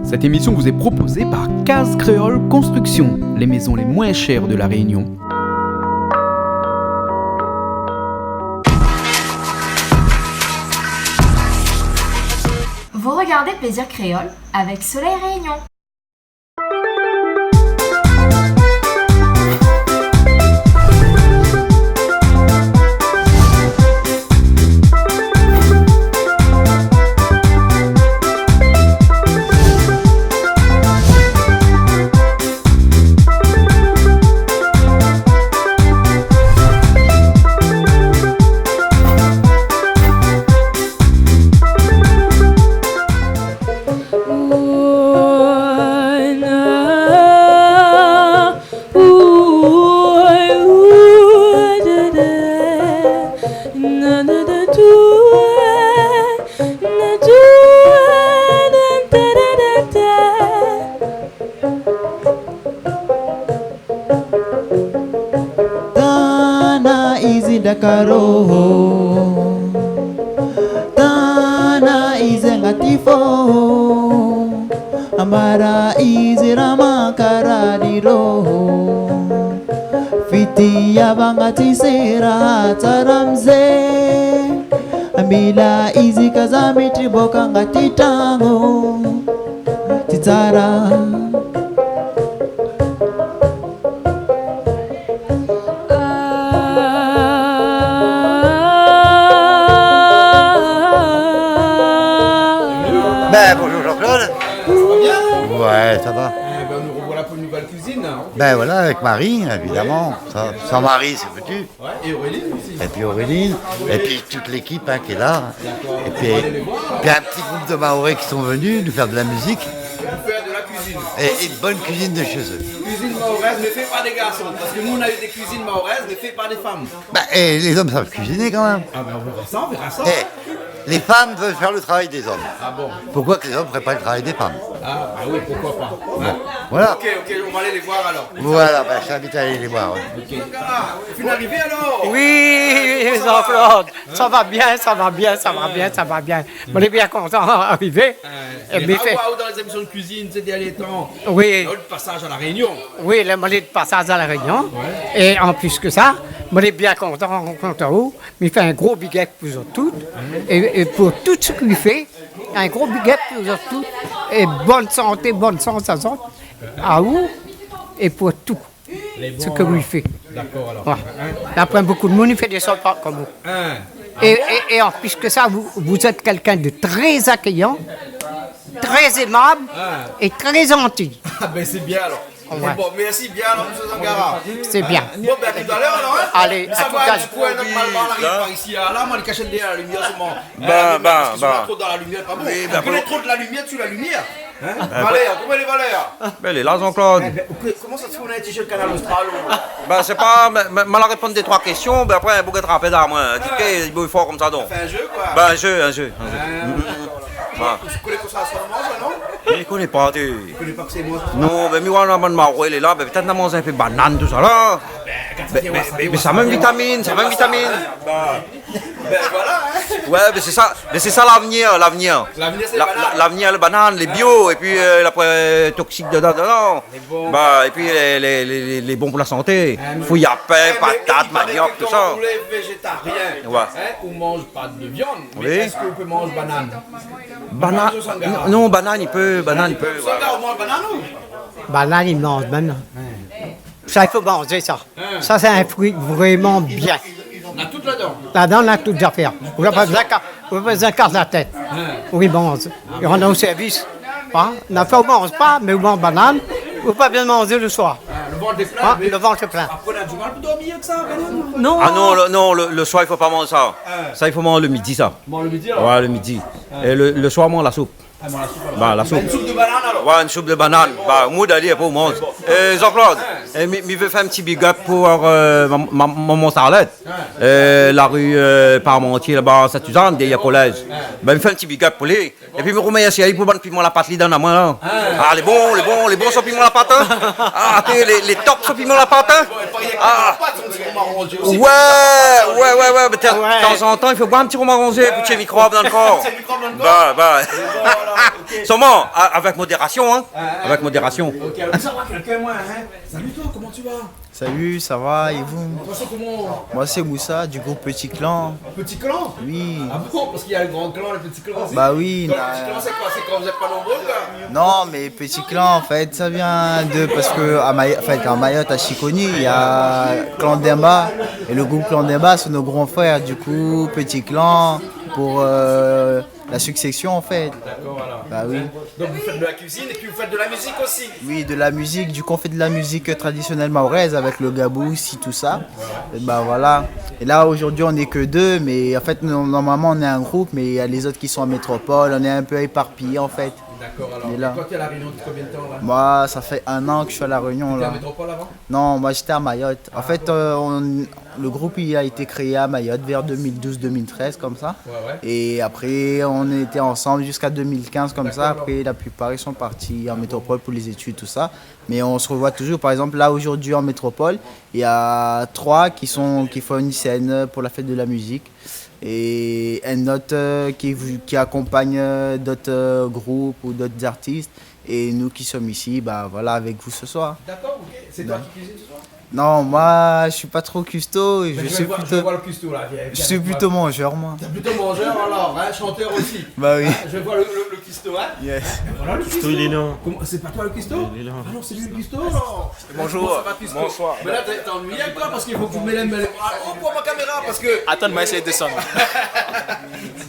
Cette émission vous est proposée par Case Créole Construction, les maisons les moins chères de La Réunion. Vous regardez Plaisir Créole avec Soleil Réunion. Dakaro Tana izengatifo Amara izirama karadiro Fiti yabangati sera taramze Amila izikazami triboka ngati tango Titara Bonjour Jean-Claude. Ça va bien? Ouais, ça va. Nous revoilà pour une nouvelle cuisine. Ben voilà, avec Marie, évidemment. Sans Marie, c'est foutu. Ouais, et Aurélie aussi. Et puis Aurélie, et puis toute l'équipe qui est là. Et puis un petit groupe de Mahorais qui sont venus nous faire de la musique. Faire de la cuisine. Et une bonne cuisine de chez eux. Cuisine mahoraise, mais fait par des garçons. Parce que nous, on a eu des cuisines mahoraises, mais fait par des femmes. Et les hommes savent cuisiner quand même. Ah ben on verra ça, on verra ça. Les femmes veulent faire le travail des hommes. Ah bon? Pourquoi que les hommes ne feraient pas le travail des femmes? Ah bah oui, pourquoi pas. Hein? Voilà. Ok, on va aller les voir alors. Voilà, je t'invite à aller les voir. Ouais. Ok. Tu es arrivé alors? Oui, Jean-Claude, ça va bien. Je suis bien content d'arriver. Et dans les émissions de cuisine ces derniers temps, Oui, le passage à la Réunion. oui, le mollet de passage à la Réunion. Et en plus que ça, je suis bien content de vous. Il fait un gros big up pour vous toutes. Et pour tout ce qu'il fait, un gros big up pour vous toutes. Et bonne santé, bonne sensation à vous et pour tout ce que vous faites. D'accord alors. Voilà. Après, beaucoup de monde fait des soldats comme vous. Et en plus que ça, vous êtes quelqu'un de très accueillant, très aimable et très gentil. Ah ben c'est bien alors. Ouais. Bon, merci bien alors, M. Zangara. C'est bien. Bon, ben à tout à l'heure alors. Hein? Allez, mais à ça tout va, à l'heure. du coup, notre malbar arrive par ici. Là, moi, il cache derrière la lumière seulement. Bah. Trop dans la lumière, pas bon. Oui, On connaît trop de la lumière sur la lumière. Hein? Valère, comment les Valère? Ben, elle est là, Jean-Claude. Comment ça se fait qu'on a un t-shirt Canal Austral? Ben, c'est pas. Mal à répondre des trois questions, ben après, beaucoup de rapide à moi. Il est fort comme ça, donc. C'est un jeu, quoi. Ben, un jeu. Tu connais que ça se mange, non? Je connais pas, tu. Tu connais pas que c'est moi? Non, ben, moi, on a Marois, il est là, ben, peut-être on a mangé un peu de banane, tout ça, là. Mais ça a même vitamine, Ben voilà, hein. Ouais, mais c'est ça l'avenir. L'avenir, c'est les bananes. L'avenir, les bananes, les bio, et puis l'après toxique dedans. Bah, et puis les bons pour la santé. Fouille à pain, patates, manioc, tout ça. Tous les végétariens, Ouais. on mange pas de viande, mais Oui. est-ce qu'on peut manger banane? Banane. Non, banane, il peut. Sangara, voilà. on mange banane ou? Banane, il mange maintenant. Ça, il faut manger ça. Ça, c'est un fruit vraiment bien. On a tout là-dedans. Là-dedans, on a toutes les affaires. Vous n'avez pas besoin de la tête. Oui, mange. Et on a au service. Hein? On ne mange pas, mais on mange banane. Vous pas bien manger le soir. Le ventre est plein. Ah, mais le ventre est plein. après, on a du mal pour dormir avec ça, banane. Non. Ah non, le soir, il faut pas manger ça. Ça, il faut manger le midi, ça. Bon, le midi alors. Ouais, le midi. Et le soir, mange la soupe. Ah, bon, la soupe alors. Bah, la soupe. Une soupe de banane alors. Ouais, une soupe de banane. Bah, moi, d'aller pour manger. Jean-Claude, je veux faire un petit big up pour maman Starlette. La rue Parmentier, là-bas, à Saint-Suzanne, derrière le collège. Ben, me fait un petit big up pour lui. Et puis, me remercie pour le piment la pâte, dans la main, là. Ah, les bons sont piment la pâte, hein. Ah, les tops sont piment la pâte, hein. Ah. Ouais, mais de temps en temps, il faut boire un petit roman rosé pour tuer les microbes dans le corps. Bah. Seulement, avec modération, hein. Avec modération. Ok, alors ça va quelqu'un, moi, hein. Salut toi, comment tu vas? Salut, ça va, et vous? Toi, c'est comment? Moi, c'est Moussa, du groupe Petit Clan. Petit clan? Oui. Ah bon? Parce qu'il y a le grand clan, le petit clan aussi. Bah oui. Donc, le petit clan, c'est quoi? C'est quand vous êtes pas nombreux, quoi? Non, mais Petit Clan, en fait, ça vient de... Parce que à Mayotte, à Chiconi, il y a Clan Demba. Et le groupe Clan Demba, c'est nos grands frères. Du coup, Petit Clan, pour la succession, en fait. D'accord, voilà. Bah oui. Donc vous faites de la cuisine et puis vous faites de la musique aussi. Oui, de la musique. Du coup, on fait de la musique traditionnelle mahoraise avec le gabousi, tout ça. Et bah voilà. Et là, aujourd'hui, on n'est que deux, mais en fait, normalement, on est un groupe, mais il y a les autres qui sont en métropole. On est un peu éparpillés, en fait. D'accord, alors. Et là. Et toi, tu es à la Réunion depuis combien de temps, là? Moi, ça fait 1 an que je suis à La Réunion, Tu es à là. Métropole avant? Non, moi, j'étais à Mayotte. En fait, le groupe, il a été créé à Mayotte vers 2012-2013, comme ça. Ouais. Et après, on était ensemble jusqu'à 2015, comme ça. Après, la plupart, ils sont partis en métropole pour les études, tout ça. Mais on se revoit toujours. Par exemple, là, aujourd'hui, en métropole, il y a 3 qui font une scène pour la fête de la musique. Et un autre qui accompagne d'autres groupes ou d'autres artistes. Et nous qui sommes ici, bah, voilà, avec vous ce soir. D'accord, ok. C'est toi qui cuisines ce soir? Non, moi, je suis pas trop custo. Je vais voir le cuistot, là. Je suis plutôt mangeur, moi. T'es plutôt mangeur, alors, hein, chanteur aussi. Bah oui. Hein, je vais voir le cuistot, hein. Yes. Voilà le cuistot. il est là. C'est pas toi le cuistot? Il est là. Ah non, c'est lui le cuistot, alors. Bonjour. Comment ça va, cuistot? Bonsoir. Mais là, t'es ennuyé avec toi parce qu'il faut que vous mettez les bras haut pour ma caméra parce que. Attends, moi essayer de descendre.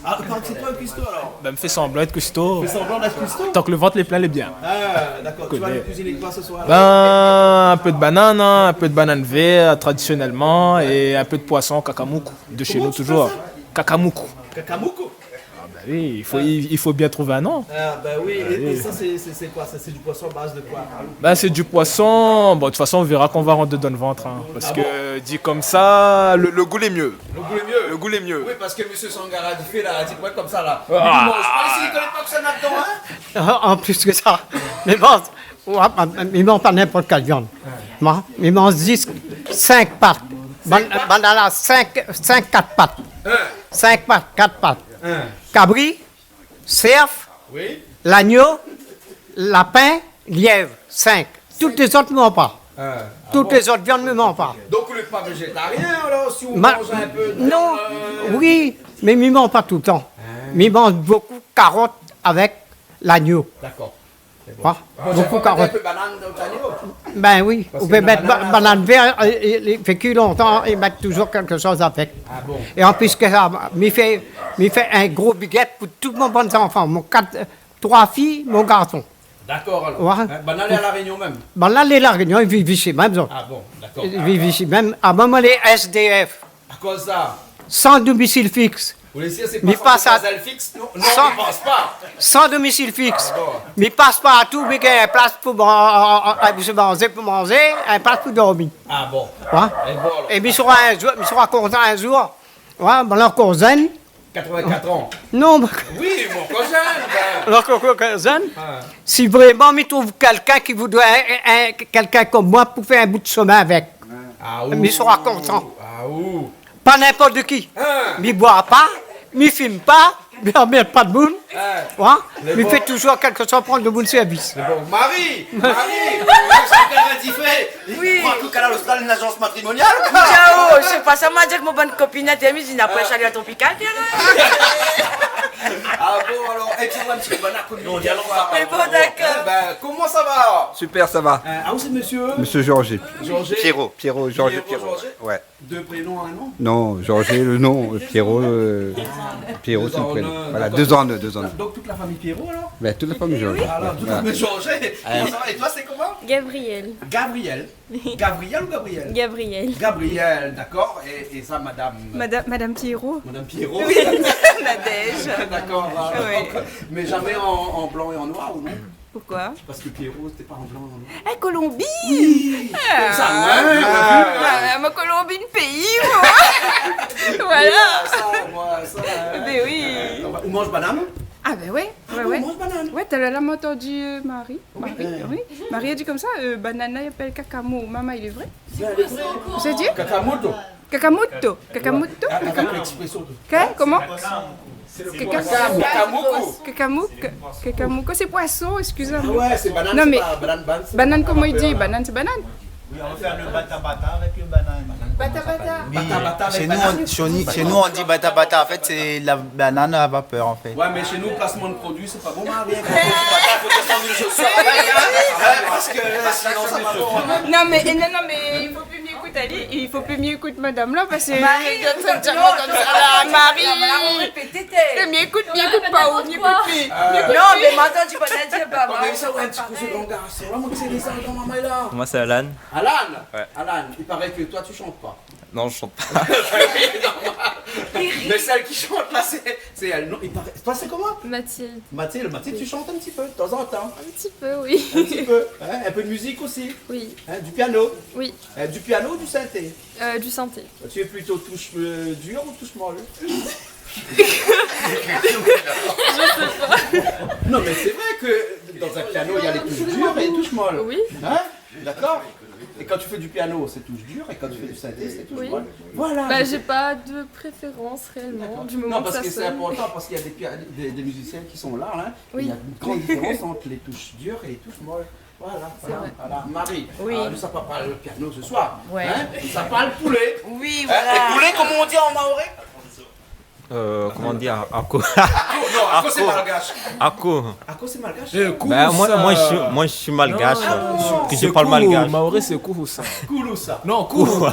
Ah, c'est toi le cuistot, alors. Ben, me fais semblant d'être cuistot. Fais semblant d'être cuistot? Tant que le ventre les plein, les bien. Ah, d'accord. Tu vas nous cuisiner quoi ce soir? Ben, un peu de banane, hein, un peu de banane verte traditionnellement et un peu de poisson, kakamoukou, de chez nous toujours. Kakamoukou. Kakamoukou? Ah ben oui, il faut bien trouver un nom. Ah, bah oui. Et ça, c'est quoi? Ça, c'est du poisson à base de quoi? Ben, c'est du poisson. Bon, de toute façon, on verra qu'on va rentrer dans le ventre. Hein, parce que dit comme ça, le goût est mieux. Le goût est mieux? Le goût est mieux. Oui, parce que M. Sangara dit fait là, dit ouais, comme ça là. Ah. Il mange pas ici, il connaît pas que ça là-dedans, hein? En plus que ça, mais bon, ils mangent pas n'importe quelle viande. Moi, ils mangent 5 pattes. Banana, 4 pattes. 5 pattes, 4 pattes. Cabri, cerf, Oui. l'agneau, lapin, lièvre, 5. Toutes les autres ne mangent pas. Toutes les autres viandes ne mangent pas. Donc vous n'êtes pas végétarien alors si vous mangez un peu de Non, viande, oui, mais ils ne mangent pas tout le temps. Mais ils mangent beaucoup carottes avec l'agneau. D'accord. Quoi? Beaucoup Un carottes. peu de banane dans l'agneau. Ben oui, Parce vous que pouvez la mettre banane- banane verte, il fait cuire longtemps, ils mettent toujours quelque chose avec. Ah bon. Et en plus que ça, m'y fait un gros baguette pour tous mes bons enfants. 3 filles, mon garçon. D'accord alors. Ouais. Hein, banane à la Réunion même. Ben là, les Réunion, ils vivent ici même. Ah bon, d'accord. Ils vivent ici même. À moment les SDF, À cause de ça. sans domicile fixe. Vous laissez c'est Mais pas pas ça. ça. Fixe? Non, non, Sans- je pense pas. Sans domicile fixe. bon. Mais ils passent partout, mais il y a une place pour manger, une place pour dormir. Ah bon. Ouais. Et bon alors. Et ils seront contents un jour. Ouais, ben leur cousin. 84 ans. Non, Oui, mon cousin. Ben. leur cousin. Si vraiment ils trouvent quelqu'un qui voudrait quelqu'un comme moi pour faire un bout de chemin avec. Ah Mais ils seront contents. Ah ouh. Pas n'importe qui. Hein. Mais ils ne boivent pas, mais ils ne filment pas, mais ils n'emmerdent pas de boule. Hein. Ouais. Mais Mais ils bon. font toujours quelque chose pour prendre de bon service. C'est bon. Marie. C'est qu'elle a dit fait. Oui. Il croit qu'elle a l'Australie, une agence matrimoniale. Ciao, je sais pas, ça m'a dit que mon bonne copine a été mise, il n'a pas échappé à ton piquant. Ah bon alors, et puis on va un petit peu banane comme on dit alors. Mais bon, d'accord. Ben, comment ça va? Super, ça va. Ah où c'est monsieur? Monsieur Georges. Georges. Pierrot, Georges Pierrot, Pierrot. Georges. Ouais. Deux prénoms, un nom? Non, Georges, le nom, Pierrot, Pierrot, Deux c'est le ans en prénom. un, Voilà, d'accord. 2 ans, 2 ans. Donc toute la famille Pierrot alors? Ben, toute la famille Georges. Alors toute la famille Georges. Comment ça va? Et toi c'est comment? Gabriel. Gabriel. Gabriel ou Gabriel? Gabriel. Gabriel, d'accord. Et ça madame? Madame Pierrot. Madame Pierrot. Oui, Nadège. D'accord. Alors, Oui. mais jamais en blanc et en noir ou non? Pourquoi? Parce que Pierrot c'était pas en blanc et en noir. Eh, Colombie. Comme ça, Ma Colombie, le pays, moi. Voilà. Ben oui. On mange banane? Ah ben ouais, on mange banane. Ouais, t'as jamais entendu Marie? Oui. Marie a dit comme ça, banana il appelle cacamo. Maman, il est vrai? Vous avez dit? Kakamoto. Kakamoto. Kakamoto. Avec l'expression. Comment? C'est le Kakamuku. Kakamuku, c'est poisson, excusez-moi. Ah ouais, c'est banane, Non, mais c'est pas banane. banane, comment il dit? Banane, c'est banane. Oui, on va faire le bata-bata avec le banane. Bata-bata. Oui, Bata-bata avec chez banane. nous, on dit bata-bata. En fait, c'est la banane à vapeur, en fait. Ouais, mais chez nous, placement de produits, c'est pas bon, Marie. Quand on dit bata, faut descendre une chaussure. Parce que sinon, c'est pas bon. Non, mais il faut plus m'écouter, Ali. Il faut plus m'écouter, madame, là, parce que. Marie, comme ça, non, comme ça, là, Marie. répéter. M'écoute pas, ou m'écoute plus. Non, mais maintenant tu vas la dire, On papa. a eu ça, ouais, un petit coup de longueur. C'est vraiment que c'est les ans quand maman est là. Moi, c'est Alan. Alan Ouais. Alan, il paraît que toi, tu chantes pas. Non, je chante pas. Mais celle qui chante là, c'est elle. Non, il paraît. Toi, c'est comment Mathilde. Mathilde, tu chantes un petit peu, de temps en temps. Un petit peu, oui. Un petit peu. Hein, un peu de musique aussi. Oui. Hein, du piano. Oui. Du piano ou du synthé? Du synthé. Tu es plutôt touche dure ou touche molle? Non, mais c'est vrai que dans un piano, il y a les touches dures et les touches molles. Oui. Hein? D'accord? Et quand tu fais du piano, c'est touche dure, et quand tu fais du synthé, c'est touche molle. Voilà. Bah, j'ai pas de préférence réellement, du moment Non, parce que que ça c'est sonne. important, parce qu'il y a des musiciens qui sont là, hein. Oui. Il y a une grande différence entre les touches dures et les touches molles. Voilà. Marie, Oui. nous, ça va parler le piano ce soir. Ouais. Hein? Ça parle poulet. Oui, Hein? voilà. Et poulet, comment on dit en maoré? Comment dire, Ako. Non, Ako c'est malgache. Ako. Ako c'est malgache. Ben, moi, je suis malgache. Que je parle Kourou, malgache. Maoré, c'est Kouroussa. Kouloussa. Non, Kourou.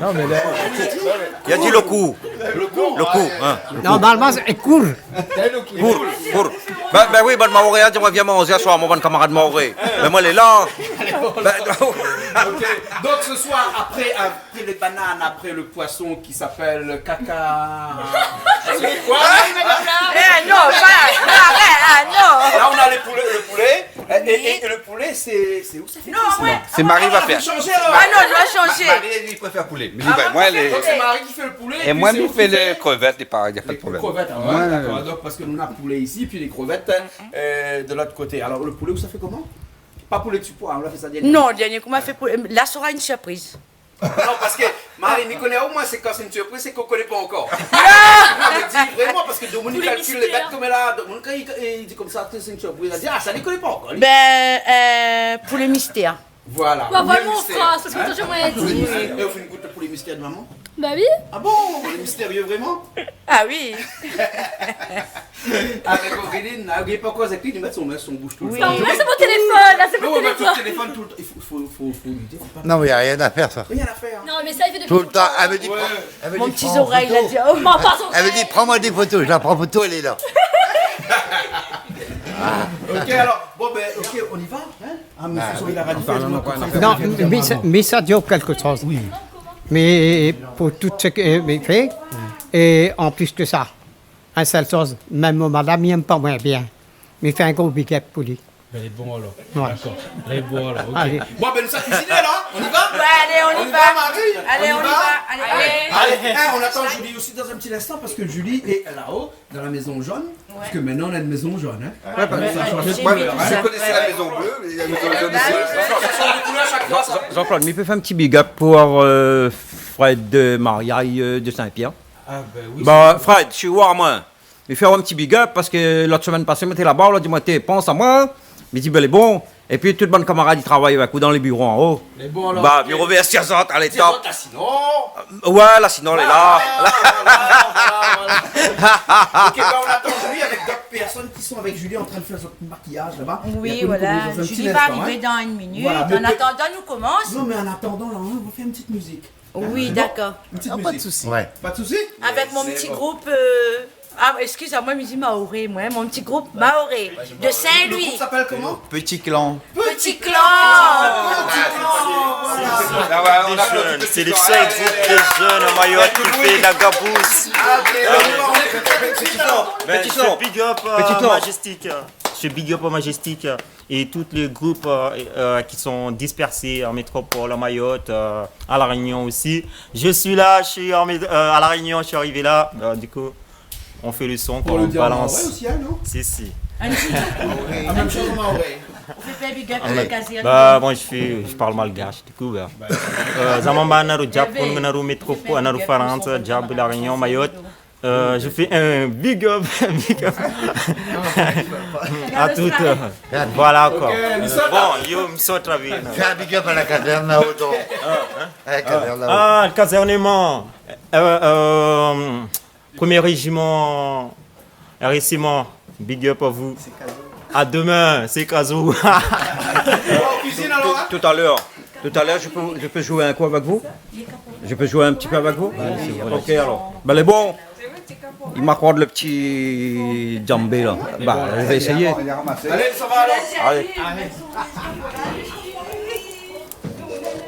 Non, mais là. Il y a dit le coup. Le coup. Hein. Normalement, c'est court. Cours. Ben oui, ben Maoré, j'aimerais bien manger ce soir, mon bon camarade Maoré. Mais moi, elle est là. Ok. Donc ce soir, après les bananes, après le poisson qui s'appelle caca. C'est quoi? Eh non, arrête, non. Là, on a le poulet. Et le poulet, c'est où ça fait? Non, ouais. C'est Marie va faire. Changer, Ah non, je dois changer. Marie, il préfère poulet. Mais moi, elle est... Donc c'est Marie qui fait le poulet. Et moi, je fais les crevettes, il n'y a pas de problème. Crevettes, ouais, d'accord. Donc parce que nous on a poulet ici, puis les crevettes de l'autre côté. Alors le poulet, où ça fait comment? Pas poulet de pois, on l'a fait ça dernier. Non, dernier qu'on m'a fait pour. Là sera une surprise. Non, parce que Marie, m'y connaît au moins, c'est quand c'est une surprise, c'est qu'on ne connaît pas encore. Non, mais dis vraiment, parce que Dominique calcule les bêtes comme elle a. Dominique, il dit comme ça, c'est une surprise. Il a dit, ah, ça ne connaît pas encore. Ben, pour le mystère. Voilà. Bah, poulet voilà mon mystère. phrase, parce que toi, j'aimerais Poulet dire. mystère. Et on fait une goutte de poulet mystère de maman? Bah oui. Ah bon? Poulet mystérieux, vraiment? Ah oui. Avec Auréline, il n'y a pas quoi avec lui, il met son bouche tout le temps. Non, là, c'est mon téléphone, là, c'est Non, mon on met téléphone. ton téléphone tout le temps. Il faut lui dire. Non, mais il n'y a rien à faire, ça. Rien à faire. Non, mais ça, il fait depuis Tout le temps, elle me dit, Ouais. Mon petit oreille, il a dit. Oh, Bon, pardon. elle me dit, prends-moi des photos. Je la prends photo, elle est là. Ok, alors, bon, ben, ok, on y va, hein? Ah, mais ce soir, il a radical, je m'en Non, mais ça dit quelque chose. Oui. Mais pour tout ce qu'il fait, et en plus de ça, une seule chose, même madame n'aime pas moins bien, mais il fait un gros big up pour lui. Elle est bon alors. Ouais. D'accord. Elle est bon alors. Ok. Allez. Bon, ben, nous sommes cuisinés, là? On y va? Ouais, allez, on y va. Marie? Allez, on y va. Allez. Allez, hein, on attend Julie aussi dans un petit instant parce que Julie est là-haut, dans la maison jaune. Parce que maintenant, on a une maison jaune, hein? Ouais, parce que ça a changé de couleur, hein. Je connaissais la maison bleue, mais la maison jaune aussi. Jean-Claude, mais il peut faire un petit big up pour Fred de Mariaille de Saint-Pierre. Ah, ben oui. Bah, Fred, je suis voir moi. Il fait un petit big up parce que l'autre semaine passée, j'étais là-bas, on a dit, moi, pense à moi. Il dit, ben, les bons. Et puis, tout le bon camarade, il travaille avec vous dans les bureaux en haut. Les bons, alors. Bah, bureau VS Tiazot, allez, top. Sinon. Ouais, là, sinon, elle est là. Ok, ben, on attend Julie avec d'autres personnes qui sont avec Julie en train de faire son maquillage là-bas. Oui, voilà. Julie va arriver dans une minute. Voilà, En attendant, nous commence. Non, mais en attendant, là, on va faire une petite musique. Oui, Bon, d'accord. Une petite Pas de musique. souci. Ouais. Pas de souci? Avec mon petit groupe. Ah, excuse-moi, mais dis Maoré, moi, mon petit groupe Maoré de Le groupe Saint-Louis. s'appelle comment? Petit clan. Petit clan. C'est le seul groupe de jeunes en Mayotte qui fait la gabousse. Ben, je fais big up Majestic. Je fais big up Majestic et tous les groupes qui sont dispersés en métropole, à Mayotte, à La Réunion aussi. Je suis là, je suis à La Réunion, je suis arrivé là. Du coup, on fait le son, Pour on le dire en balance. maoré aussi, hein, non? Si. La même chose en maoré. Moi je parle malgache du coup. Zamamba naru Japon naru métropole naru France, Diab La Réunion, Mayotte. Je fais un big up à toutes. Voilà quoi. Bon, yo me sors très bien. Fais un big up à la caserne là-haut. Le casernement. Premier régiment, RSIMO, big up à vous. À demain, c'est Kazoo. Tout à l'heure, je peux jouer un coup avec vous? Je peux jouer un petit peu avec vous? Ok alors. Ben les bons, il m'accorde le petit djembé là. Bah, je vais essayer. Allez, ça va alors. Allez.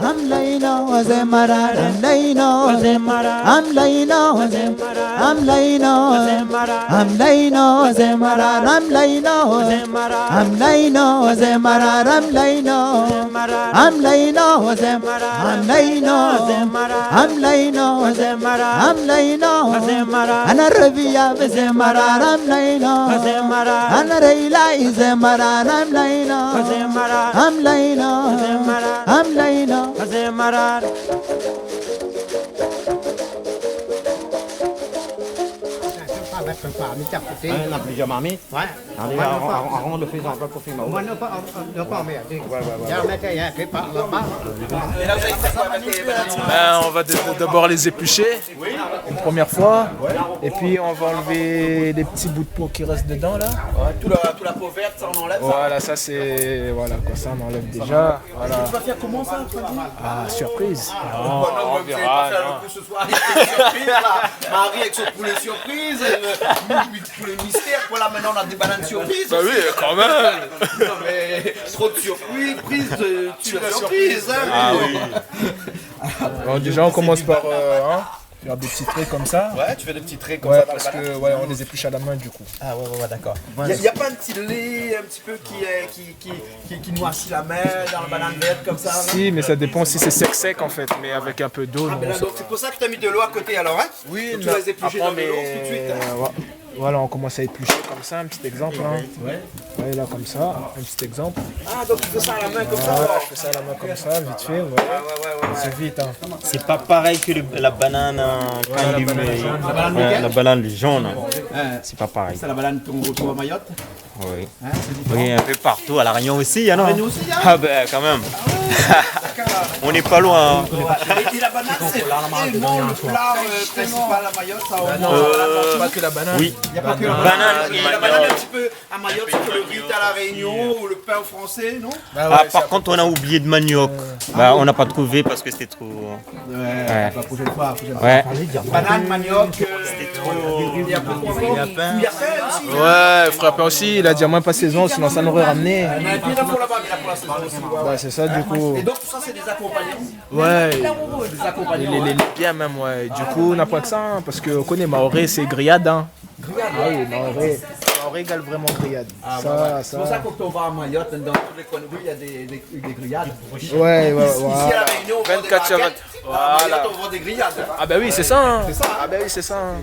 I'm laying on the mara, I'm laying on the mara, I'm laying on the mara, I'm laying on the mara, I'm laying on the mara, I'm laying on the mara, I'm laying on the mara, I'm laying on the mara, I'm laying on the mara, I'm laying on the mara, I'm laying on the mara, I'm laying on the mara, and a revia with the mara, I'm laying on the mara, and a rayla is the mara, I'm laying on the mara, I'm laying on the mara, I'm laying on Azemarar. La plusieurs marmites. Ouais. Allez, on le fait en plat pour faire. On va d'abord les éplucher une première fois, et puis on va enlever les petits bouts de peau qui restent dedans là. Tout la peau verte, ça on enlève. Voilà, ça c'est voilà quoi, ça on enlève déjà. Voilà. Tu vas faire comment ça? Ah, surprise. Non, on verra. Ce soir, surprise là. Marie avec son poulet surprise, poulet mystère. Voilà, maintenant on a des bananes surprises. Bah oui, quand même. Non mais trop de surprises, tu la surprise. Hein. Ah oui. Bon, déjà on commence par faire des petits traits comme ça. Ouais, tu fais des petits traits comme ça. Ouais, parce que ouais, on les épluche à la main du coup. Ah ouais, d'accord. Il n'y a pas un petit lait un petit peu qui noircit la main dans la banane verte comme ça? Si, mais ça dépend si c'est sec en fait, mais avec un peu d'eau. Ah, ben donc c'est pour ça que tu as mis de l'eau à côté alors, hein? Oui, tu vas les éplucher dans de l'eau tout de suite. Voilà, on commence à éplucher comme ça, un petit exemple. Hein. Ouais, là comme ça, un petit exemple. Ah, donc tu fais ça à la main comme ça? Voilà, je fais ça à la main comme ça, vite fait. Ouais. C'est vite. Hein. C'est pas pareil que la banane la banane jaune. C'est pas pareil. C'est la banane qu'on retrouve à Mayotte? Oui. Oui, un peu partout, à La Réunion aussi, non? Ah ben quand même. On n'est pas loin. Et la banane, c'est vraiment le plat principal à Mayotte? Pas que la banane. Oui. Il n'y a pas que la banane. La banane un petit peu à Mayotte, c'est le riz à La Réunion ou le pain français, non? Par contre, on a oublié de manioc. On n'a pas trouvé parce que c'était trop. Ouais. La prochaine fois. Ouais. Banane, manioc, c'était trop. Il y a pain aussi. Ouais, frère pain aussi. Il a dit à moins pas saison, sinon ça n'aurait ramené. Il y en a pour là-bas, mais il y a pour la saison aussi. Ouais, c'est ça du coup. Et donc tout ça, c'est des accompagnants? Ouais. Des accompagnants. Les bien même, ouais. Du coup, on n'a pas que ça, hein, parce qu'on connaît Maoré, c'est grillade. Hein. Grillade? Ah oui, Maoré égale vraiment grillade. C'est pour ça que quand on va à Mayotte, dans tous les coins de rue, il y a des grillades. Ouais, Ici à La Réunion, on vend des baguettes. À Mayotte, on vend des grillades. Ah bah oui, c'est ça. Hein. Ah bah oui, c'est ça. Hein.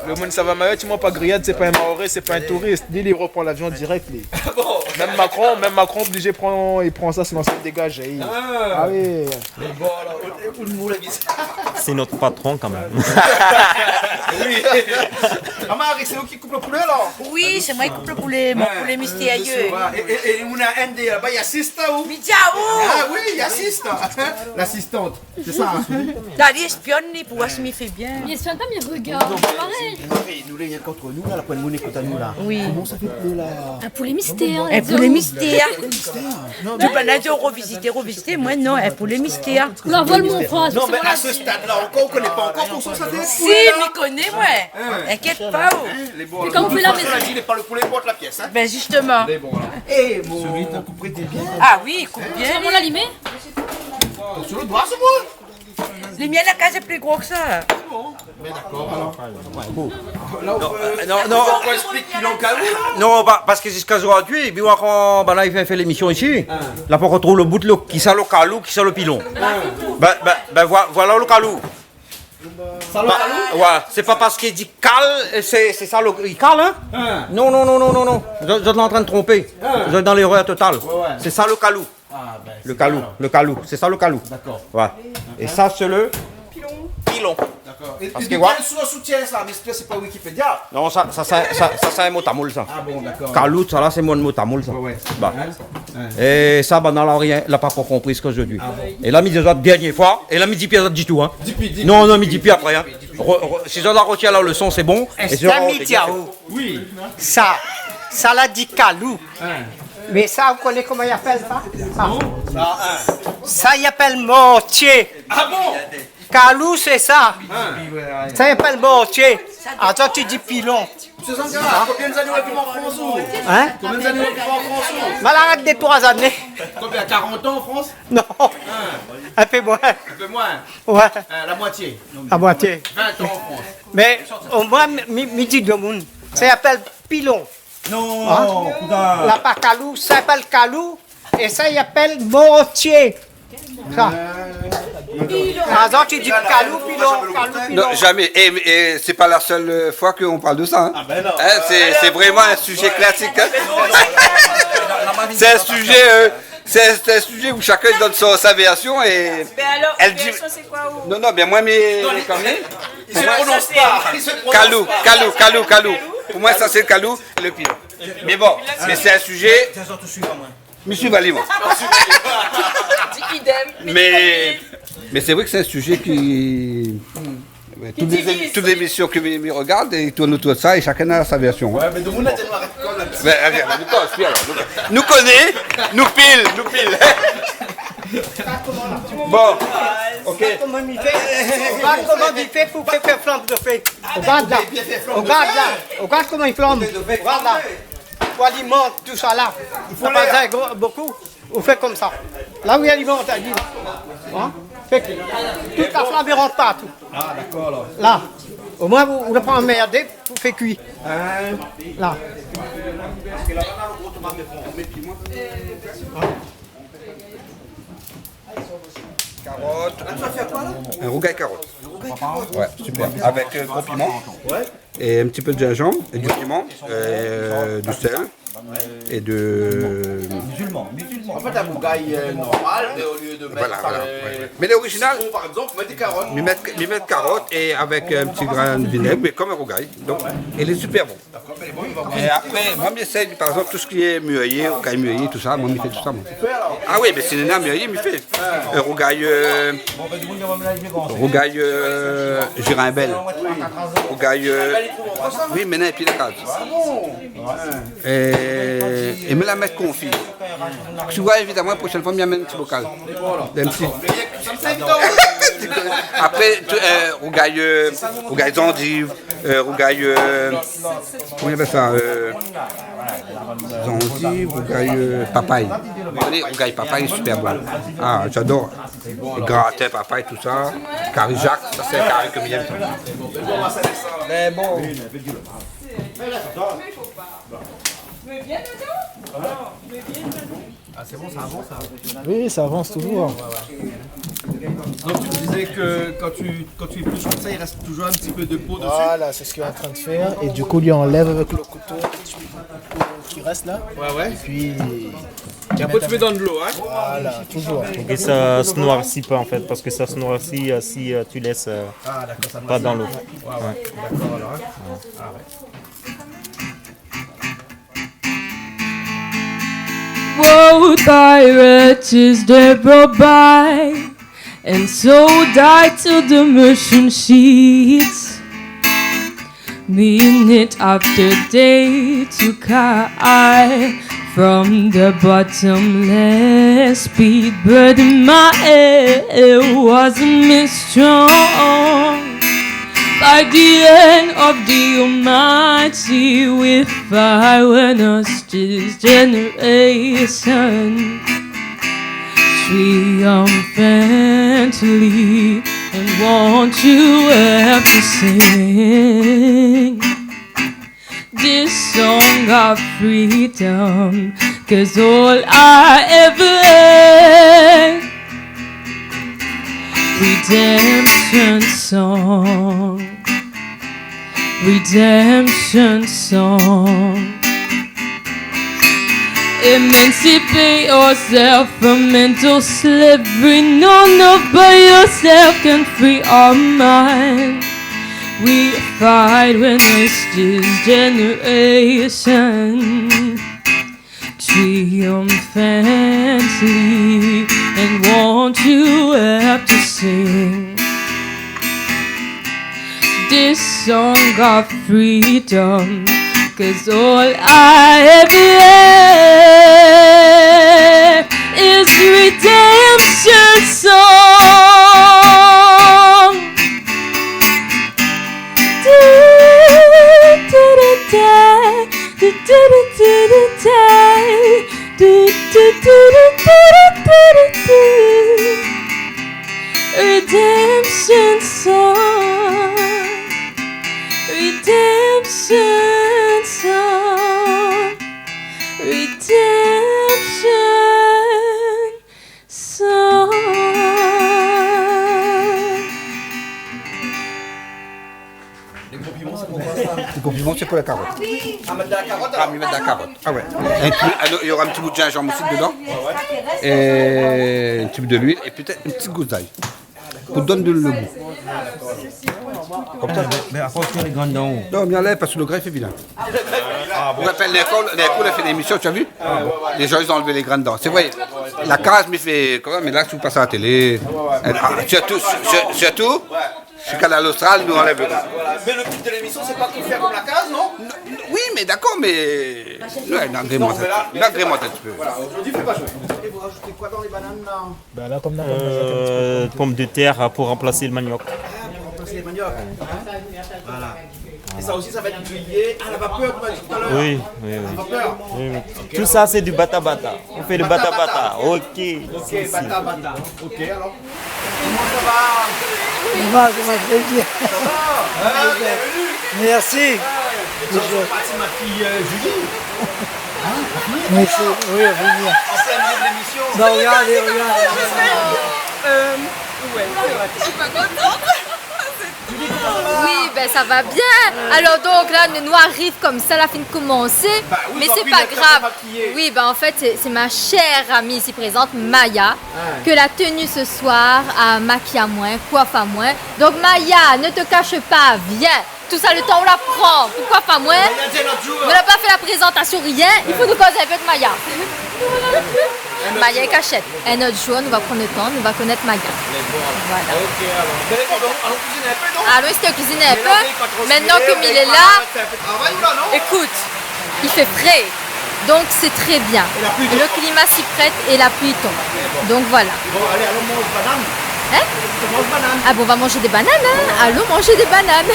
Le monde ça va Mayotte, moi pas grillade, c'est pas un Maoré, c'est pas un touriste. Lui, il reprend l'avion direct. Lui. Même Macron obligé, il prend ça, sinon ça le dégage. Ah oui. Mais bon, alors, où nous l'avons? C'est notre patron quand même. Oui. Marie, c'est vous qui coupe le poulet alors? Oui, c'est moi qui coupe le poulet, mon poulet mystérieux. Et on a un des là-bas, il y a assistant ou? Ah oui, il y a assistant. L'assistante, c'est ça? Là, il espionne pour voir si il fait bien. Il espionne pas, mais il regarde. Pareil. Nous, il y a contre nous, là, la pointe de monnaie contre nous, là. Oui. Comment ça fait poulet là? Un poulet mystère. Un poulet mystère. Tu peux aller revisiter, moi non, un poulet mystère. La vole mon frère. Non, mais à ce stade-là, on ne connaît pas encore pour ça, ça fait Si, je connais, moi. Inquiète pas. C'est comme poulet à la maison. Il n'est pas le poulet porte la pièce, hein? Ben justement. Eh, celui qu'on couperait bien. Ah oui, il coupe bien. Comment l'allumer? Sur le doigt, c'est moi. Les miens, la case est plus gros que ça. Mais d'accord, alors. Non, on explique qu'il en calme. non, parce que jusqu'à aujourd'hui, quand là, il fait l'émission ici, là, on retrouve le bout de l'eau, qui ça le calou, qui ça le pilon. Voilà le calou. Ouais, c'est pas parce qu'il dit cal, c'est ça le. Il cale, hein? Non. Vous êtes en train de tromper. Vous êtes dans l'erreur totale. C'est ça le calou. Le calou. C'est ça le calou. D'accord. Ouais. Et ça, c'est le. Pilon. D'accord. Et Parce de que quel ouais. soutien ça? Mais c'est pas Wikipédia. Non, ça c'est un mot tamoul, ça. Ah bon, d'accord. Calou, ça là, c'est mon mot tamoul, ça. Ouais. Bah. Et ça, bah, non, rien, il n'a pas compris ce que je dis. Et là, midi, la dernière fois, et là, midi, puis, du tout, hein. Non, midi, puis après, hein. Si je la retiens la leçon, c'est bon. C'est un mitiao. Oui. Ça l'a dit calou. Mais ça, vous connaissez comment il appelle ça? Ça, il appelle mortier. Ah bon? Calou, c'est ça. Ça, il appelle mortier. Attends, tu dis pilon. Monsieur Sankara, combien d'années vous avez en France? Hein? Combien d'années vous avez en France? Mal arrête des 3 années. Combien? 40 ans en France? Non. Un peu moins. Un peu moins. Ouais. La moitié. La moitié. 20 ans en France. Mais au moins, midi de monde. Ça s'appelle pilon. Non, La pas calou, ça s'appelle calou. Et ça, il appelle mortier. Ça. Par exemple, tu dis calou, pilon. Non, jamais. Et c'est pas la seule fois qu'on parle de ça. Hein. Ah ben non. Hein, c'est vraiment un sujet classique. Hein. C'est un sujet où chacun donne sa version et Mais alors, elle dit. c'est quoi où? Non, mais moi, mais comme Il se prononce pas. Calou. Pour moi, ça c'est le calou, le pire. Mais bon, mais c'est un sujet. Monsieur Valimon. Mais c'est vrai que c'est un sujet qui. Toutes les émissions que me regardent, ils tournent autour de ça et chacun a sa version. Ouais, mais de mon avis, nous connaît, nous pile. Bon, ok. Comment il fait pour faire flambe de feu. Regarde là. Regarde comment il flambe. Regarde là. Pour alimenter tout ça là. Il faut pas beaucoup. On fait comme ça. Là où il alimente, elle dit. Hein? Fait que toute la flamme ne rentre pas tout. Ah, d'accord, alors. Là. Au moins, vous ne pas emmerder pour faire cuire. Là. Carotte. Un rougail carotte. Ouais, super. Avec gros piment. Et un petit peu de gingembre, et du piment, du sel. Et de. Musulman. En fait, un rougail normal, mais au lieu de mettre. Voilà. Mais l'original. Par exemple, mettre des carottes. Ils mettent carottes et avec un petit grain de vinaigre, mais comme un rougail. Donc, il est super bon. Et après, moi, j'essaie, par exemple, tout ce qui est mueillé, rougail mueillé, tout ça, moi, je fais tout ça. Moi. Ah oui, mais c'est un mueillé, je fais. Rougail. Girimbel. Rougail. Oui, maintenant, et puis la case. Et me la mettre confit. Tu vois, évidemment, la prochaine fois, je m'amène un petit bocal. Après, rougail d'endive, rougail. Comment on appelle ça? Endive, rougail papaye. Vous savez, rougail papaye est super bon. Ah, j'adore. Gratin papaye, tout ça. Carré Jacques, ça c'est un carré que j'aime. Mais bon. Ah, c'est bon, ça avance, ça. Oui, ça avance toujours. Donc tu disais que quand tu épluches comme ça, il reste toujours un petit peu de peau dessus. Voilà, c'est ce qu'il est en train de faire. Et du coup, lui enlève avec le couteau qui reste là. Ouais. Et puis. Et après, tu mets dans de l'eau, hein. Voilà, toujours. Et ça se noircit pas en fait, parce que ça se noircit si tu laisses pas dans l'eau. Ouais. D'accord, alors. Hein. Ah, ouais. Woe thy wretches they brought by, and so died till the merchant sheets. Minute after day took I from the bottomless pit, but my head wasn't made strong by the hand of the Almighty, with fire and us this generation triumphantly, and won't you help to sing this song of freedom, 'cause all I ever had redemption song, redemption song. Emancipate yourself from mental slavery. None but yourself can free our mind. We fight witness this generation triumphantly, and won't you help to sing this song of freedom? 'Cause all I ever have is redemption song. Redemption song, redemption song, redemption song. Les compliments, c'est pour quoi ça? Les compliments, c'est pour la carotte. Ah, mettre de la carotte? Ah, mais mettre de la carotte. Ah ouais. Il y aura un petit bout de gingembre aussi dedans. Et un petit bout de l'huile. Et peut-être une petite gousse d'ail. Pour donner le goût. Comme ça. Mais à cause que les grands dents. Non, mais enlève parce que le greffe est vilain. On appelle l'école, a fait l'émission, tu as vu? Les gens, ils ont enlevé les grandes dents. C'est vrai, la case me fait. Mais là, si vous passez à la télé. Surtout. Je suis qu'à l'Austral, nous enlève le gras. Mais le but de l'émission, c'est pas de faire comme la case, non? Oui, mais d'accord, mais. Là, il agrémente un petit peu. Voilà, aujourd'hui, il fait pas chaud. Et vous rajoutez quoi dans les bananes là? Ben là, comme pommes de terre pour remplacer le manioc. Pour remplacer les maniocs. Voilà. Et ça aussi, ça va être grillé à la vapeur, tu m'as dit tout à l'heure. Oui, oui, À la oui. vapeur. Oui, oui. Tout ça, c'est du bata-bata. On fait le bata-bata. Ok. Ok, bata-bata. Ok, alors. Comment ça va? Ça va très bien. Ça va? Bienvenue. Merci. Bonjour, ma fille Julie. Merci. Oui, oui. En plein milieu de l'émission. Non, regardez. Ouais, je suis pas contente. Oui, ben ça va bien. Alors donc là, nous arrive comme ça, la fin de commencer. oui, Mais tant c'est pis, pas d'être grave. maquillée. Oui, ben en fait, c'est ma chère amie ici présente, Maya, que la tenue ce soir a maquillé à moins, coiffe à moins. Donc Maya, ne te cache pas, viens. Tout ça, le temps, on la prend. Pourquoi pas moins? On n'a pas fait la présentation, rien. Il faut nous causer avec Maya. Maya est cachette. Un autre jour, nous va prendre le temps, nous va connaître Maya. Voilà. Ok, alors. Allons cuisiner un peu, non? Alors, c'était cuisiner un peu. Maintenant que Mille est là, écoute, il fait frais. Donc, c'est très bien. Le climat s'y prête et la pluie tombe. Donc, voilà. Bon, allez, allons manger banane. Hein? On mange banane. Ah bon, on va manger des bananes, hein? Allons manger des bananes.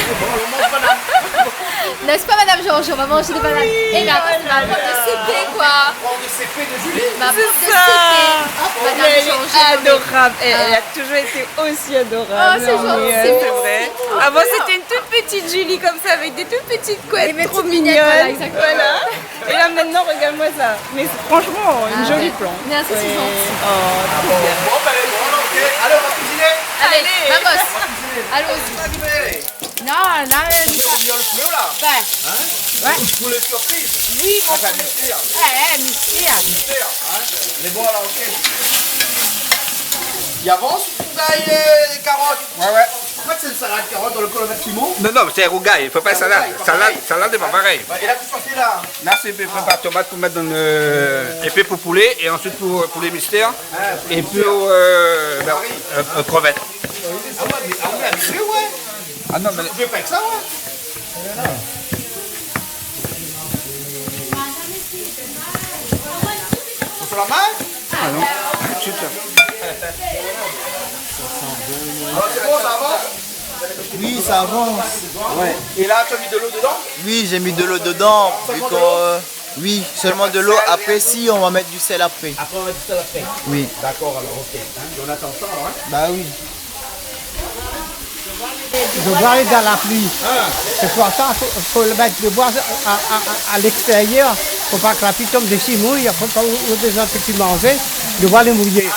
N'est-ce pas, Madame Georges? On va manger des bananes. Et mais attends, c'est ma prof de CP, quoi. Prof de CP de Julie. Ma prof de ça. CP. Mais Madame elle Georges. est adorable. Elle a toujours été aussi adorable. Oh, c'est gentil. C'est vrai. Avant, c'était une toute petite Julie comme ça, avec des toutes petites couettes trop mignonnes. voilà, exactement. Voilà. Et là, maintenant, regarde-moi ça. Mais franchement, une jolie plante. Merci, c'est gentil. Oh, trop bien. Bon, ben, ok. Allez, on va cuisiner. Allez, vamos. Allons-y. Non, non, On fait le bleu là. Ouais. Ouais. Pour les surprises. Oui, Ça, c'est un mystère. mystère. Mystère. Hein. Mais bon, alors, ok. Il avance ou d'ail les carottes? Ouais. En fait, c'est une salade carotte dans le colomètre limon. Non, c'est rougail, il ne faut pas salade. Salade n'est pas pareil. Et là, tu fais là. Là, c'est préparé tomate pour mettre dans le. Et puis pour poulet, et ensuite pour les mystères. Et puis crevettes. Ah ouais, mais à mixer, ouais. Ah non, mais. Je vais pas avec ça, ouais. On fait la main? Ah non. Chut. Alors, c'est bon, ça avance? Oui, ça avance. Ouais. Et là, tu as mis de l'eau dedans? Oui, j'ai mis de l'eau dedans. Vu qu'on, oui, seulement de l'eau. Après, si, on va mettre du sel après. Après, on va mettre du sel après. Oui. D'accord, alors, ok. On attend ça, alors, hein? Bah oui. De boire dans la pluie. C'est pour ça qu'il faut le mettre de boire à l'extérieur. Il ne faut pas que la pluie tombe dessus, mouille. Il faut pas ouvrir des gens que tu manges. Devoir les mouiller.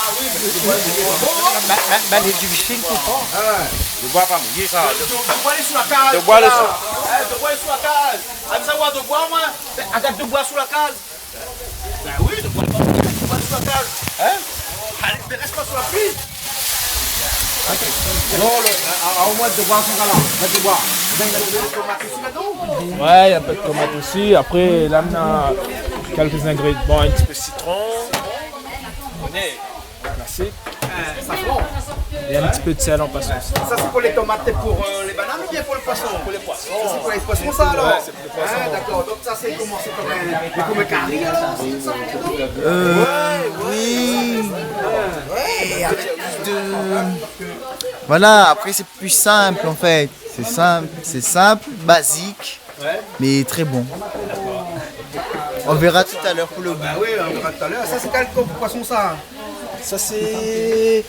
Les difficiles qui font. De bois pas mouillé ça. De bois aller sous la case. De bois aller sous. De bois aller sous la case. Aime savoir de bois moi. Regarde de bois sous la case. Ben oui, de bois sous la case. Hein? Allez, ne reste pas sur la piste. Non, au moins de bois sont là. De bois. Ouais, il y a un peu de tomate aussi. Après, là, on a quelques ingrédients. Bon, un petit peu de citron. On est classique. Safran. Et un petit peu de sel en passant. Ça, c'est pour les tomates et pour les bananes ou bien pour le poisson? Pour les poissons. Ça, c'est pour les poissons, ça alors? Ouais, c'est pour les poissons. Ah, d'accord. Donc, ça, c'est comment? C'est comme un curry alors? Oui. Ouais, avec plus de... Voilà, après c'est plus simple en fait. C'est simple, basique, mais très bon. On verra tout à l'heure pour le goût. Bah oui, on verra tout à l'heure. Ça, c'est quel poisson ça? Ça c'est...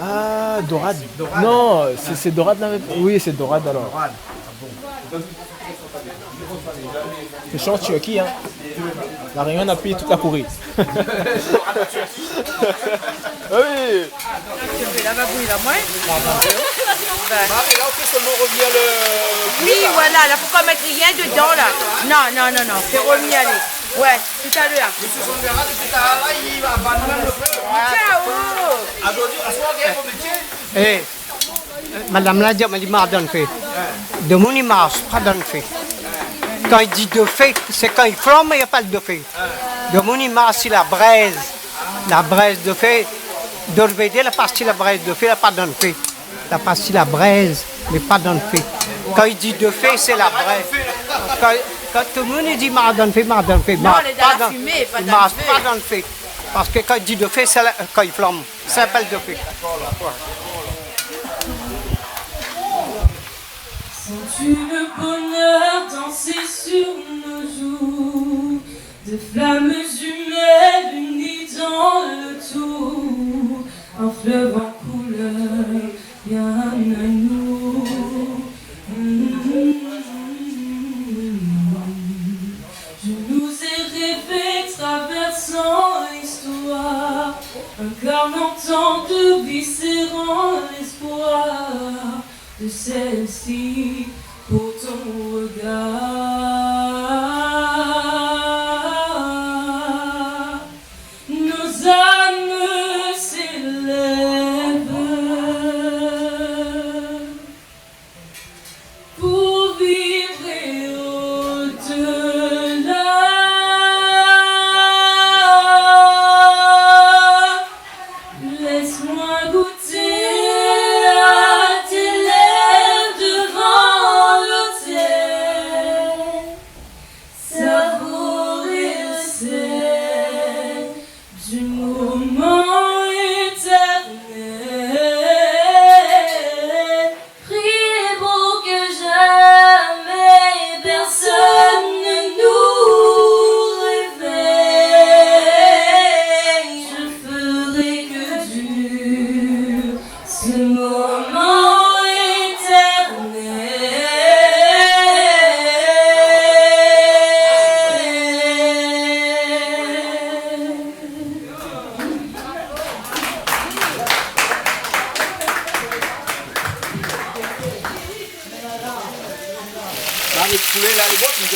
Ah, dorade. Non, c'est dorade là. Oui, c'est dorade alors. C'est chaud Turquie, hein. La Réunion a payé toute la Corée. Oui. La babouille, la moins. Marie, là, on fait seulement revenir le... Oui, voilà, là, faut pas mettre rien dedans, là. Non, fais remis, allez. Ouais, tout à l'heure. Monsieur Sondera, tout à l'heure, il va abandonner le feu. Ciao. Aujourd'hui, à ce moment, il faut métier. Madame la dit, il m'a donné fait. De mon image, pas donné fait. Quand il dit de fait, c'est quand il flamme, il n'y a pas de fait. De mon image, c'est la braise. La braise de fait. De lever la partie la braise de fait, la pas donné fait. La partie la braise, mais pas donné fait. Quand il dit de fait, c'est la braise. Quand tout le monde dit m'a donné fait, m'a donné fait. Non, on est dans la fumée, pas dans le feu. Pas donné fait. Parce que quand il dit de fait, c'est quand il flamme. Ça s'appelle de fait. Sens-tu le bonheur danser sur nos joues, de flammes jumelles unies dans le tout, un fleuve en couleur, bien à nous. Je nous ai rêvé traversant l'histoire, un cœur n'entend de viscérant l'espoir de celle-ci pour ton regard. Nos âmes s'élèvent pour vibrer au-delà. Laisse-moi goûter à tes lèvres devant l'autel, savourer le sel du moment éternel. Priez pour que jamais personne ne nous réveille. Je ferai que dure ce moment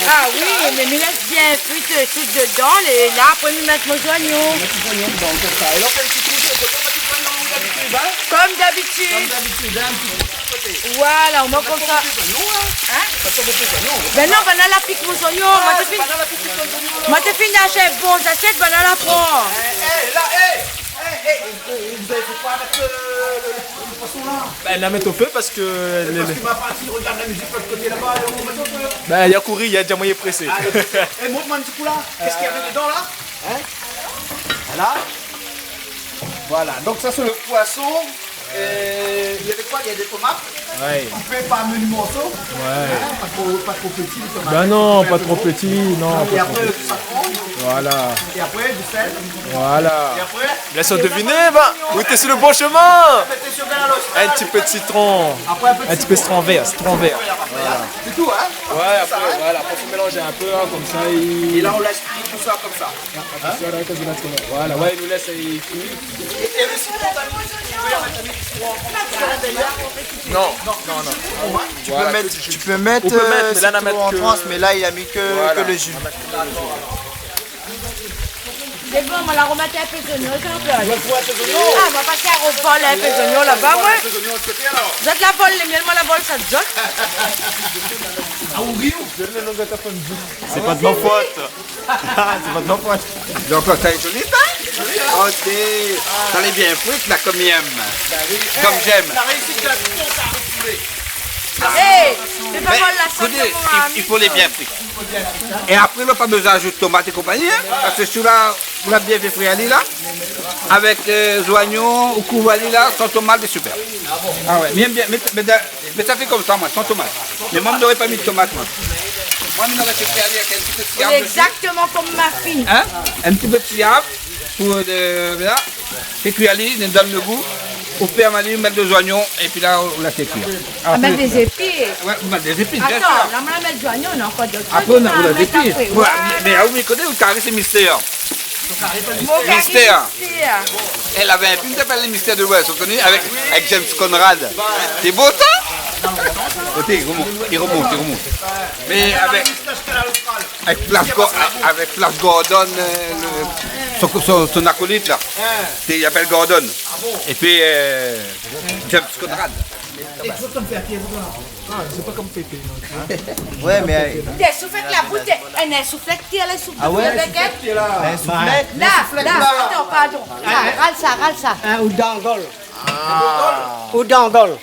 Ah oui, mais me laisse bien frites tout dedans, et là, après, me mettre mon oignon. Comme d'habitude. Voilà, on met comme ça. Hein? Ben non, ben la pique mon oignon. Moi, t'es fini d'acheter bon, j'achète, ben la prend. Vous avez fait quoi avec le poisson là? Ben, la mettre au feu parce que... Parce que ma partie regarde la musique de l'autre côté là-bas, et on met au feu. Ben, il y a couru, il y a déjà moyen pressé. Et montre-moi un petit coup là. Qu'est-ce qu'il y avait dedans là? Hein? Voilà. Voilà, donc ça c'est le poisson. Il y avait quoi? Il y a des tomates. Ouais. Coupées par menu morceaux. Ouais. Hein? Pas trop petits les tomates. Ben non, pas trop petit, non. Et pas après trop le petit. safran. Voilà. Et après, du sel. Voilà. Et après Laisse deviner, bah. Oui, t'es sur le bon chemin. mettez sur Galalos. Un petit peu de citron. Après, Un petit peu de citron vert. Citron vert. Voilà. C'est tout, hein? Ouais, après, voilà. Après, faut mélanger un peu, hein, comme ça. Et là, on laisse cuire tout ça comme ça. Voilà, ouais, il nous laisse cuire. Et le citron, t'as mis du citron. Non. Tu peux mettre, On peut mettre, mais là, on a citron mettre en que- transe, mais là il a mis que le jus. C'est bon, on va la remettre un peu d'oignon, s'il vous plaît. On va trouver un peu d'oignon. Ah, on va passer à repas là, un peu d'oignon là-bas, ouais. Un peu d'oignon de côté alors. Vous êtes la bolle, les miels, moi la bolle, ça te jotte. Ah, ou Rio. C'est pas de ma faute. C'est pas de ma faute. Donc, ça est joli, ça? Ok. Ça l'est bien fruit, là, comme j'aime. Comme j'aime. La réussite de la cuisson, ça a refoulé. Hé, c'est pas Mais, mal la sauce écoutez, de mon ami. il faut les bien frits. Et après, on n'a pas besoin d'ajouter tomate et compagnie, hein, parce que celui-là, on l'a bien fait frire là, avec oignons ou couvali là, sans tomate, c'est super. Ah ouais, bien, mais ça fait comme ça, moi, sans tomate. Mais moi, je n'aurais pas mis de tomate, moi. Moi, je n'aurais fait frire avec un petit peu de C'est siab dessus. exactement comme ma fille. Hein? Un petit peu de siab pour voilà. Fait cuire à l'île, on donne le goût. On fait à on met des oignons et puis là on la fait cuire. On met des épices. Ouais, on met des épices, bien Attends, sûr. là, on va mettre du oignon, on a encore d'autres Après choses. on a des épices. Après, Voilà. Mais vous me connaissez, vous carré c'est mystère. Mon cari, Mystère. mystère. Elle avait un film qui s'appelle Les Mystères de l'Ouest, vous connaissez, avec James Conrad. C'est beau ça? Écoutez, il remonte. Mais avec Flash Gordon, son acolyte là. Il appelle Gordon. Et puis James Conrad. C'est pas comme Pépé. Ouais, mais. Des soufflettes, la bouteille. Elle est soufflette qui est la soufflette. Ah ouais? avec elle. Un soufflet? Là, attends, pardon. Râle ça. Ou d'angole. Ou d'angole.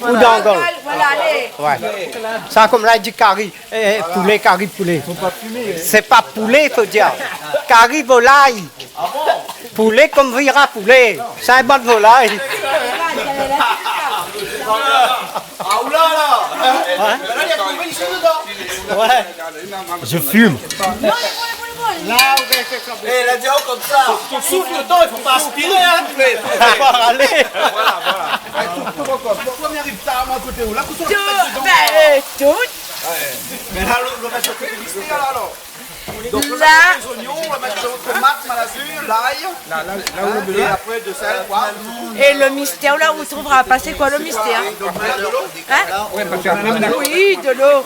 Ou d'angole. Voilà, allez. Ouais. Ça comme là, il dit curry. Poulet, curry, poulet. Faut pas fumer. C'est pas poulet, il faut dire. Curry volaille. Poulet comme vira poulet. C'est un bon volaille. Ah, oula là. Là, il y a combien de choses dedans? Ouais. Je fume. Là, elle a dit oh, comme ça. Ton souffle dedans, il faut pas aspirer, hein. Allez. Voilà. Pourquoi on arrive tard à côté où? Là, tout. Mais là, le reste de côté mystère, là, alors. Donc on va mettre les oignons, on va mettre les tomates, malazur, l'ail. Et après de sel, quoi. Et le mystère, là, où on trouvera passer quoi, le mystère? Hein? Oui, de l'eau.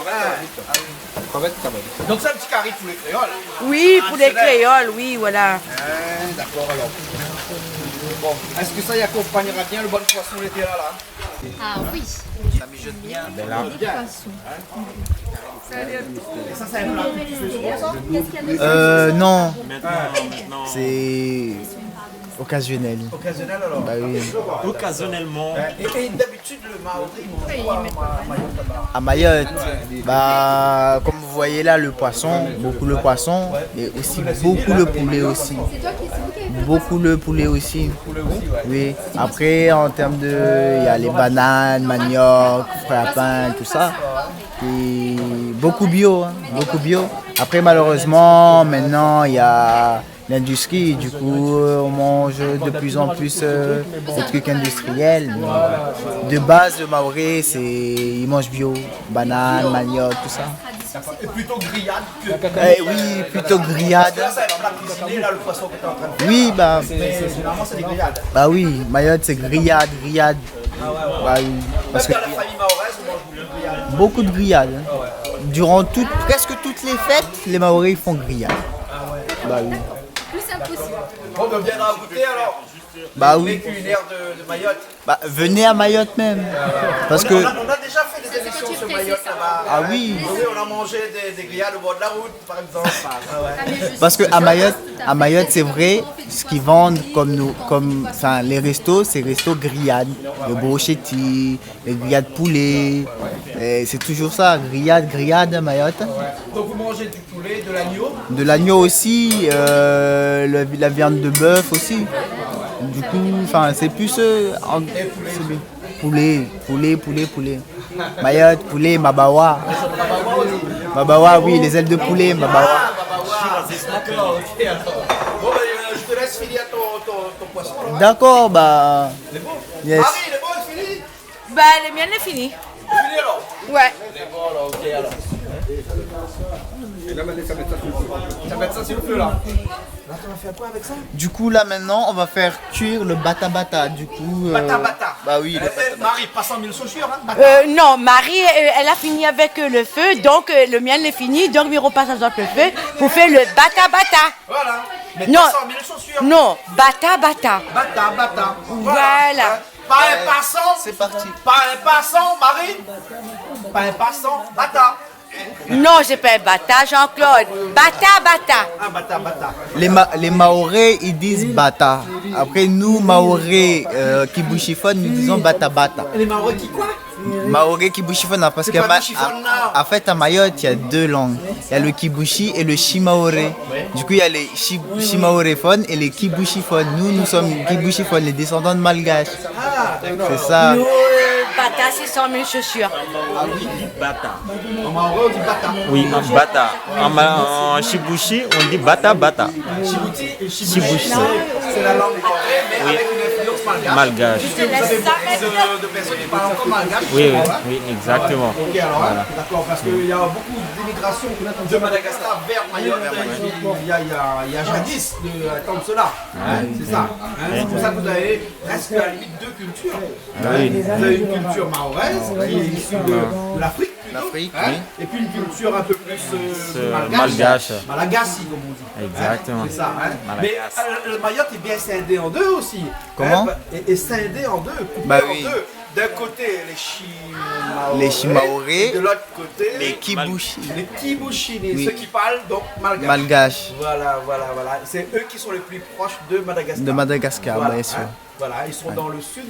Donc c'est un petit curry poulet créole. Oui, poulet créole, oui, voilà. D'accord alors. Bon, est-ce que ça y accompagnera bien le bon poisson l'été là? Ah oui. Ça mijote bien. Et ça, c'est un plat que tu fais souvent, ça? Non. C'est occasionnel. Occasionnel alors? Bah oui. Occasionnellement. Et d'habitude, le Maori, ils mangent quoi à Mayotte là-bas? À Mayotte, bah, comme vous voyez là, le poisson, beaucoup le poisson, mais aussi beaucoup le poulet aussi. Beaucoup le poulet aussi. Oui. Après, en termes de, il y a les bananes, manioc, fruits à pain, tout ça. Et beaucoup bio, hein, beaucoup bio. Après, malheureusement, maintenant, il y a l'industrie. Du coup, on mange de plus en plus des trucs industriels. Mais de base, le Maoré, ils mangent bio, bananes, manioc, tout ça. Et plutôt grillade que. Oui, plutôt grillade. Là, ça va pas cuisiner là, le poisson que tu es en train de faire. Oui, bah. Généralement, c'est des grillades. Bah oui, Mayotte, c'est grillade. Bah oui. Parce que Même dans la famille mahoraise, on mange beaucoup de grillades. beaucoup de grillades. Durant presque toutes les fêtes, les Maoris font grillade. Bah oui. Plus impossible. Bon, on viendra goûter alors. Bah oui. Les culinaires de Mayotte. Bah venez à Mayotte même. Parce que. On a déjà fait des émissions sur Mayotte là-bas. Ah oui. Oui, on a mangé des grillades au bord de la route, par exemple. Parce que à Mayotte, c'est vrai, ce qu'ils vendent enfin les restos, c'est restos grillades, le brochetti, les grillades poulet, et c'est toujours ça, grillade à Mayotte. Donc vous mangez du poulet, de l'agneau. De l'agneau aussi, la viande de bœuf aussi. Du coup, enfin c'est plus poulet. Mayotte, poulet, mabawa. Mabawa, oui, les ailes de poulet, mabawa. ok, alors. Bon, ben, je te laisse finir ton poisson. là, ouais. D'accord, bah. Il est bon. Yes. Marie, il est bon, il est fini. Bah, le mien est fini. Il est fini alors. Ouais. Il est bon, là, ok, alors. Et là, maintenant, ça met ça sur le feu. Ça met ça sur le feu, là. Là, tu vas faire quoi avec ça? Du coup, là maintenant, on va faire cuire le bata bata. Du coup. Bata bata. Bah oui, le bata bata. Marie, pas 100 000 chaussures, hein? Bata. Non, Marie, elle a fini avec le feu, donc le mien est fini, donc il repasse avec le feu pour faire le bata bata. Voilà. Mais Non. pas 100 000 chaussures. Non, bata bata. Bata, bata. Voilà. Pas un passant. C'est parti. Pas un passant, Marie. Pas un passant, bata. Non, c'est pas un bata, Jean-Claude. Bata bata. Un bata, bata. Les Maorais, ils disent bata. Après, nous, Maorais qui bouchiffonnent, nous disons bata bata. Et les Maoris qui quoi? Maorais qui bouchiffonnent, parce C'est qu'en pas bouchiffone, en fait, à Mayotte, il y a deux langues. Il y a le kibushi et le shimaoré. Du coup, il y a les shimaoréphones et les kibushiphones. Nous sommes kibushiphones, les descendants de Malgaches. Ah, d'accord. C'est ça. Nous, bata, c'est 100 000 chaussures. Ah oui, Bata. en Maoris, on dit bata. Oui, en bata. En Shibushi, on dit bata bata. Djibouti et Shibushi. Djibouti, c'est la langue maorais, mais avec une influence malgache. Malgache. Puisque vous avez beaucoup de personnes qui parlent encore malgache. Oui, je crois, hein. oui, exactement. Ok, alors, Voilà. hein, d'accord, parce qu'il y a beaucoup d'immigration de Madagascar vers Mayotte. Il y a jadis de temps de cela. Hein, c'est ça. Hein, c'est pour ça que vous avez presque à la limite deux cultures. Ah oui. Vous avez une culture mahoraise qui est issue de l'Afrique. L'Afrique, Hein, oui. et puis une culture un peu plus malgache. Malagasy, comme on dit. Exactement. Hein, c'est ça. Hein. Malagasy. Mais le Mayotte est bien scindé en deux aussi. Comment Et scindé en deux, coupé Bah en oui. deux. D'un côté, les Shimaorés, et de l'autre côté, les kibushi. les Kibushini, Oui. ceux qui parlent donc malgache. Malgache. Voilà. C'est eux qui sont les plus proches de Madagascar. De Madagascar, Voilà, bien sûr. hein. Voilà, ils sont dans le sud.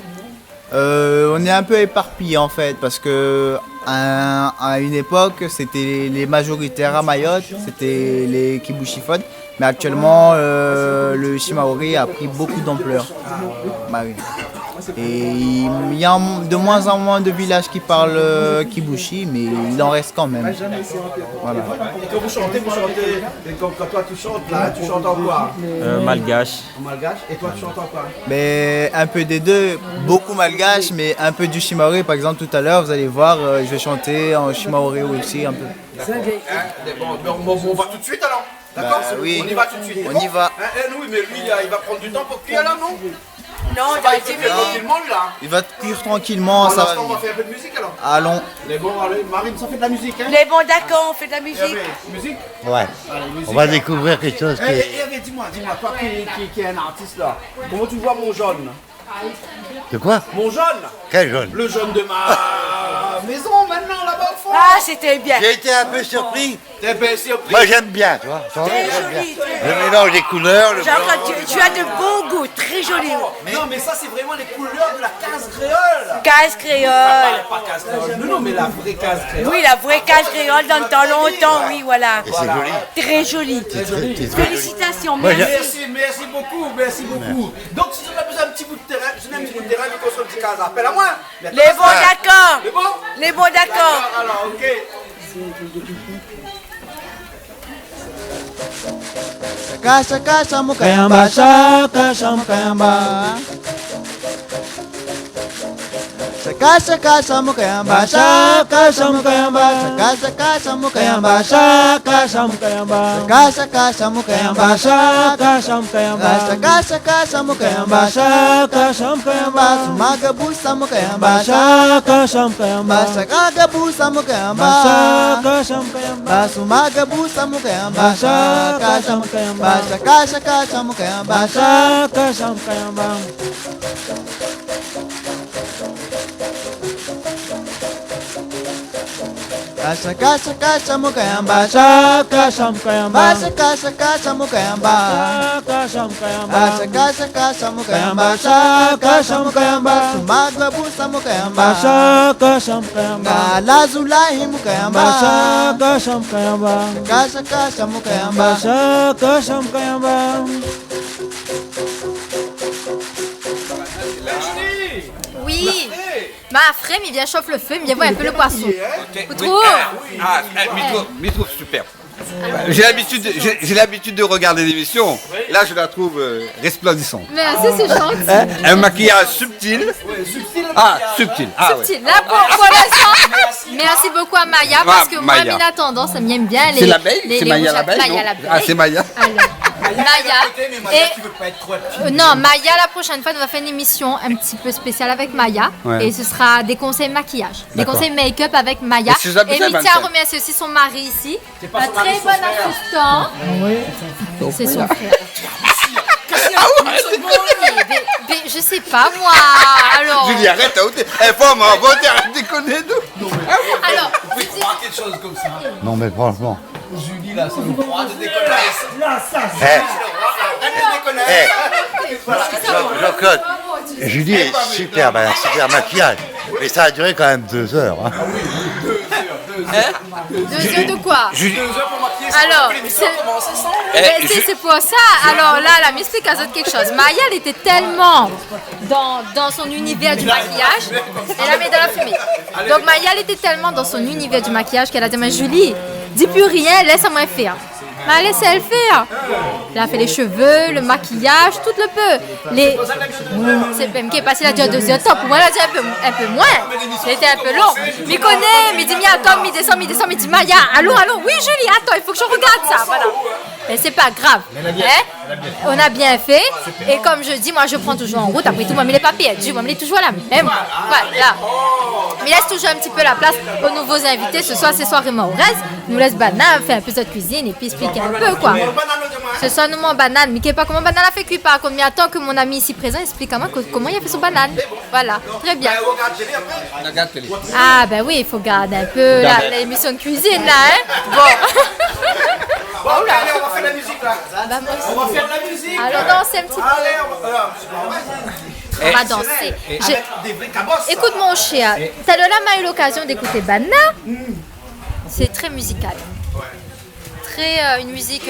On est un peu éparpillés en fait parce que à une époque c'était les majoritaires à Mayotte, c'était les kibushiphones, mais actuellement le shimaori a pris beaucoup d'ampleur. Bah oui. Et il y a de moins en moins de villages qui parlent kibushi, mais il en reste quand même. Voilà. Et quand vous chantez, et quand toi tu chantes là, tu chantes en quoi? Malgache. En malgache. Et toi tu chantes en quoi? Mais un peu des deux, beaucoup malgache, mais un peu du shimaori. Par exemple, tout à l'heure, vous allez voir, je vais chanter en shimaori aussi un peu. Bon, on va tout de suite alors. D'accord? Bah oui. On y va tout de suite. On y va. Oui, mais lui il va prendre du temps pour cuire là, non? Non, ça va, il peut cuire tranquillement lui là. Il va cuire tranquillement, ça va. On va faire un peu de musique alors. Allons. Les bons, allez, Marine, ça fait de la musique, hein? Les bons, d'accord, on fait de la musique. Musique? Ouais. Allez, musique. On va découvrir quelque chose qui est... Dis-moi, toi qui es un artiste là, comment tu vois mon jaune? De quoi? Mon jaune? Quel jaune? Le jaune de ma maison maintenant là-bas au fond. Ah, c'était bien. J'ai été un peu surpris. T'es un peu surpris? Moi j'aime bien, tu vois. Très joli. Le mélange des couleurs, le Jean-Claude, blanc. tu as de beaux goûts, très joli. Non, mais ça c'est vraiment les couleurs de la case créole. Case créole. Pas case créole, non, mais la vraie case créole. Oui, la vraie case créole dans le temps longtemps, oui, voilà. Et c'est joli. Très joli. C'est très Félicitations, Moi, merci. Merci beaucoup. Donc si on a besoin d'un petit bout de terrain, je n'ai un petit bout de terrain, je construis un petit case. Appelle à moi. Les bons d'accord. Les bons? Les bons d'accord. Alors, ok. Shaka shaka mukayamba, shaka shamukayamba. Shaka shaka shamukayamba, shaka shamukayamba. Shaka shaka shamukayamba, shaka shamukayamba. Shaka shaka shamukayamba, shaka shamukayamba. Shaka shaka shamukayamba, shaka shamukayamba. Sumaga busa mukayamba, shaka shamukayamba. Shaka busa mukayamba, shaka shamukayamba. Sumaga busa mukayamba, shaka shamukayamba. Shaka shaka shamukayamba, shaka shamukayamba. Shaka shaka shamukayamba, shaka shamukayamba. Shaka shaka shamukayamba, shaka shamukayamba. Shaka shaka shamukayamba, shaka shamukayamba. Sumagwa busa mukayamba, shaka shamukayamba. Lazulahi mukayamba, shaka shamukayamba. Shaka shaka shamukayamba, shaka shamukayamba. Oui. Ma frère, il vient chauffe le feu, il vient voir un peu le poisson. Vous trouvez? Mitrouve, super. J'ai l'habitude de regarder l'émission. Et là, je la trouve resplendissante. Merci, c'est gentil. Un maquillage subtil. Subtil. Subtil. Là, pour l'instant, merci beaucoup à Maya parce que moi, Maya. j'ai la tendance, ça m'aime bien les. C'est l'abeille. C'est Maya rouges à- l'abeille. Maya non l'abeille. Ah, c'est Maya. Maya. Non, Maya, la prochaine fois, nous va faire une émission un petit peu spéciale avec Maya. Ouais. Et ce sera des conseils maquillage, des D'accord. conseils make-up avec Maya. Et c'est ça, Et ça, Mithia a 27. remercié aussi son mari ici. pas Un son très mari, bon son frère. assistant. C'est son frère. Mais je sais pas moi. Alors. Julie, arrête, t'as ôté. Femme, arrête de déconner, nous. Alors. Vous pouvez croire quelque chose comme ça. Non, mais franchement. Julie, là, ça nous croit de déconner. Là, ça, Eh. arrête de déconner. Jean-Claude, Julie est super, un super maquillage. Mais ça a duré quand même 2 heures. Hein. 2 heures de quoi? Julie. Alors, c'est pour ça. Alors là, elle m'explique à quelque chose. Maya, elle était tellement dans son univers du maquillage, elle la met dans la fumée. Donc Maya, elle était tellement dans son univers du maquillage qu'elle a dit, mais Julie, dis plus rien, laisse-moi faire. Mais laisse-elle faire. Elle a fait les cheveux, le maquillage, tout le peu. C'est même qui est passé la durée 2 heures top. Pour moi, elle a dit un peu moins. C'était un peu long. Mais connaît, mais dit, mi attends, mi descend, mi dit, Maya, allô, oui Julie, attends, il faut que je regarde ça. Voilà. Mais c'est pas grave. Hein? On a bien fait. Et comme je dis, moi, je prends toujours en route. Après tout, moi, mais les papiers, moi, mais toujours là. Même. Voilà. Mais laisse toujours un petit peu la place aux nouveaux invités. Ce soir, c'est soirée Maurez. Nous laisse banane, fait un peu de cuisine et puis expliquer un peu quoi. Ce soir, nous mon banane. Mais qui est pas comment banane a fait cuire par contre. Mais attends que mon ami ici présent explique à moi comment il a fait son banane. Voilà. Très bien. Ah, ben oui, il faut garder un peu l'émission de cuisine là. Hein? Bon. Bon, allez, on va faire de la musique là. On va faire de la musique. Alors, danser un petit peu. Allez, On va danser. Avec des vrais cabosses. Écoute mon cher, tout à l'heure là, on a eu l'occasion d'écouter Banna. C'est très musical. Très une musique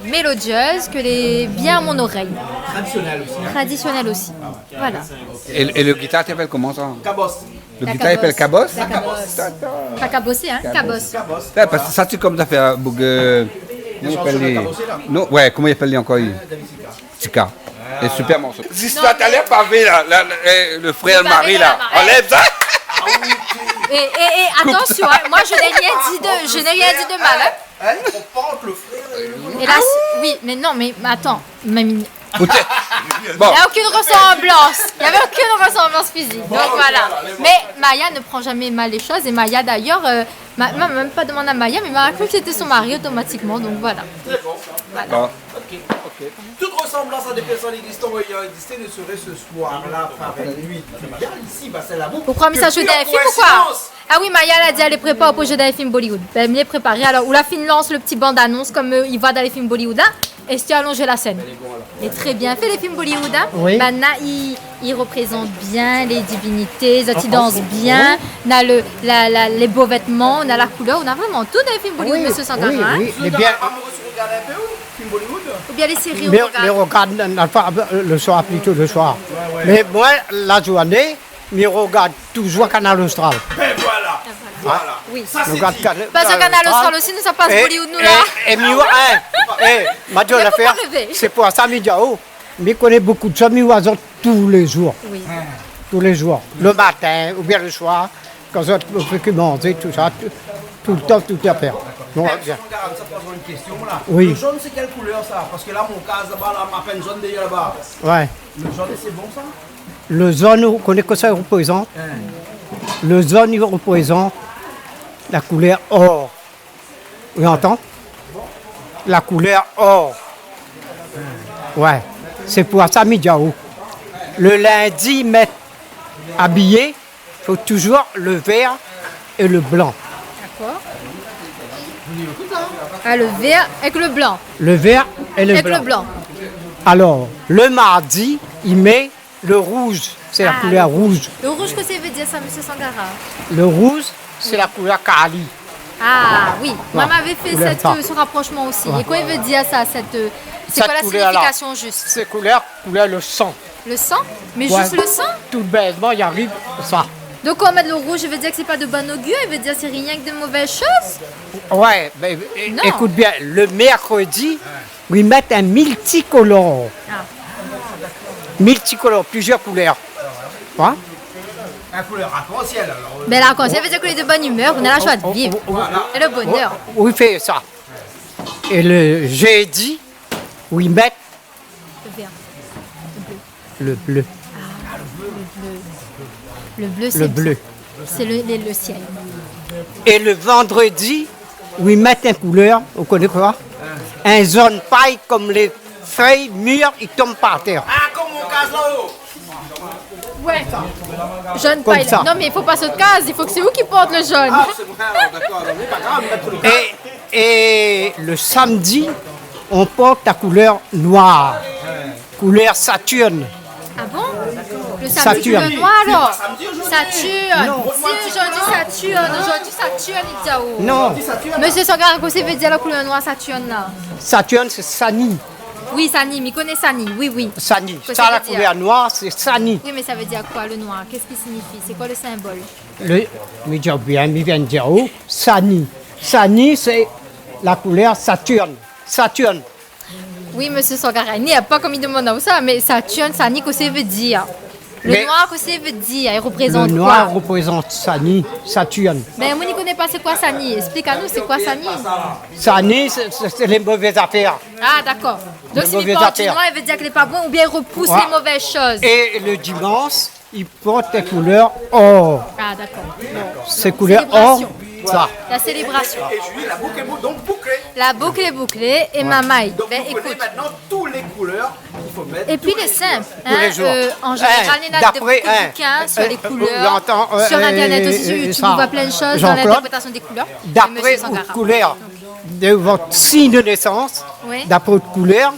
mélodieuse que les bien à mon oreille. Traditionnel aussi. Traditionnelle aussi. Voilà. Et le guitare t'appelle comment ça? Cabosse. Le guitare s'appelle Cabos? La cabosse. Pas cabossé, hein? Cabosse. Ouais, parce que ça, c'est comme ça fait un bug. Comment il appelle les. Non, ouais, comment il appelle les encore? Tika. Et super morceau. Si ça t'as l'air pavé là, le frère de Marie là, enlève ça! Et attention, hein, moi je n'ai rien dit de mal. Hein. On porte le frère. Et là, oui, mais non, mais attends. Même, Bon. il n'y a aucune ressemblance. Il n'y avait aucune ressemblance physique. Donc voilà. Mais Maya ne prend jamais mal les choses. Et Maya d'ailleurs, m'a même pas demandé à Maya, mais m'a cru que c'était son mari automatiquement. Donc voilà. Très bon. Voilà. Ok. Toute ressemblance à des personnes existantes ou ayant existé ne serait ce soir-là par une nuit. Bien ici, bah c'est la boue. Pourquoi mais ça joue dans un film ou quoi? Ah oui, Maya elle a dit elle est préparée pour jouer dans les films Bollywood. Ben, elle m'y est préparée. Alors, où la film lance le petit bande-annonce comme il va dans les films Bollywood. Hein, et si tu as allongé la scène. Il est très bien fait les films Bollywood. Hein. Oui. Maintenant, il représente bien les divinités, ils dansent bien. On a les beaux vêtements, on a la couleur, on a vraiment tout dans les films Bollywood, Oui, monsieur Sangara. oui, hein. oui, mais bien- Ou bien les séries, on Mais regarde. les regarde le soir, plutôt le soir. Mais moi, la journée, je regarde toujours Canal Austral. Ben voilà. Voilà. Oui. Ça c'est Regarde dit. Pas un canal Austral aussi, nous ça passe Bollywood nous là. Et mieux, Mathieu Mais faut l'affaire, pas rêver. c'est pour ça, Midiao. Mais je connais beaucoup de amis oiseaux tous les jours. Oui. Tous les jours. Le matin ou bien le soir, quand on fait que manger, tout ça, tout le temps, tout à faire. Bon, bien. Ça pose une question là. Oui. Le jaune c'est quelle couleur ça? Parce que là mon cas là-bas, là, ma peine jaune déjà là-bas. Ouais. Le jaune c'est bon ça? Le zone, vous connaissez que ça représente? Le zone, il représente la couleur or. Vous entendez? La couleur or. Ouais. C'est pour ça, Midiao. Le lundi, mettre habillé, il faut toujours le vert et le blanc. D'accord. Ah, le vert avec le blanc. Le vert et le Avec blanc. le blanc. Alors, le mardi, il met le rouge. C'est la Ah, couleur rouge. Le rouge, que ça veut dire ça, monsieur Sangara? Le rouge, c'est la couleur Kali. Ah oui, moi Ouais. m'avait fait Couleur ça. ce rapprochement aussi. Ouais. Et quoi il veut dire ça, c'est Cette quoi la couleur-là. signification juste? C'est couleur le sang. Le sang? Mais Ouais. juste le sang? Tout bêtement, il arrive ça. Donc quand on met le rouge, je veux dire que c'est pas de bon augure, il veut dire que c'est rien que de mauvaises choses. Ouais, ben, Non. écoute bien, le mercredi, ils mettent un multicolore. Ah. Multicolore, plusieurs couleurs. Hein? Un couleur arc-en-ciel alors. Mais là, quand ça veut dire qu'on est de bonne humeur, on a la joie de vivre. Et le bonheur. Oui, fait ça. Et le jeudi, où ils mettent Le vert. le bleu. Le bleu, c'est Le bleu. C'est le ciel. Et le vendredi, où ils mettent une couleur, vous connaissez quoi? Un jaune paille comme les feuilles mûres, ils tombent par terre. Ah, comme mon casse là-haut. Ouais. Jaune Comme paille. ça. Non, mais il faut pas se case, il faut que c'est vous qui porte le jaune. Ah, c'est bon, d'accord, mais pas grave, mettre le casse. Et le samedi, on porte la couleur noire, couleur Saturne. Ah bon? Le samedi, Saturne. le noir alors? Saturne. Si aujourd'hui Saturne, il dit ah, oh. Non. Monsieur Sangara, qu'est-ce que veut dire la couleur noire Saturne là? Saturne, c'est Sani. Oui, Sani, mais connaît Sani, oui, oui. Sani. Qu'est-ce Ça, que la ça veut dire? couleur noire, c'est Sani. Oui, mais ça veut dire quoi le noir? Qu'est-ce qui signifie? C'est quoi le symbole? Mais dire bien, mais vient de dire où? Sani. Sani, c'est la couleur Saturne. Saturne. Oui, monsieur Sangara, il n'y a pas comme il demande ça, mais Saturne, Sani, qu'est-ce que ça veut dire? Le Mais- noir, qu'est-ce que ça veut dire? Il Le représente noir quoi? représente Sani, Saturne. Mais moi, je ne connais pas c'est quoi Sani. Explique à nous, c'est quoi Sani? Sani, c'est les mauvaises affaires. Ah, d'accord. Donc, Les s'il mauvaises porte du affaires. noir, il veut dire qu'il n'est pas bon ou bien il repousse Ouais. les mauvaises choses. Et le dimanche, ils portent les couleurs or. Ah, d'accord. Ces couleurs or, ça. La célébration. Et Julie, la boucle est donc bouclée. La boucle est bouclée et Mamaï. Donc Ben, vous connaissez écoute. maintenant toutes les couleurs qu'il faut mettre. Et puis les simples. Tous les jours. En général, il y en a D'après, beaucoup de bouquins sur les couleurs. j'entends, Sur Internet aussi, sur YouTube, ça, on voit plein de choses dans Jean-Claude, l'interprétation des couleurs. D'après Monsieur votre Sangara. couleur de votre signe de naissance, Oui. d'après votre couleur,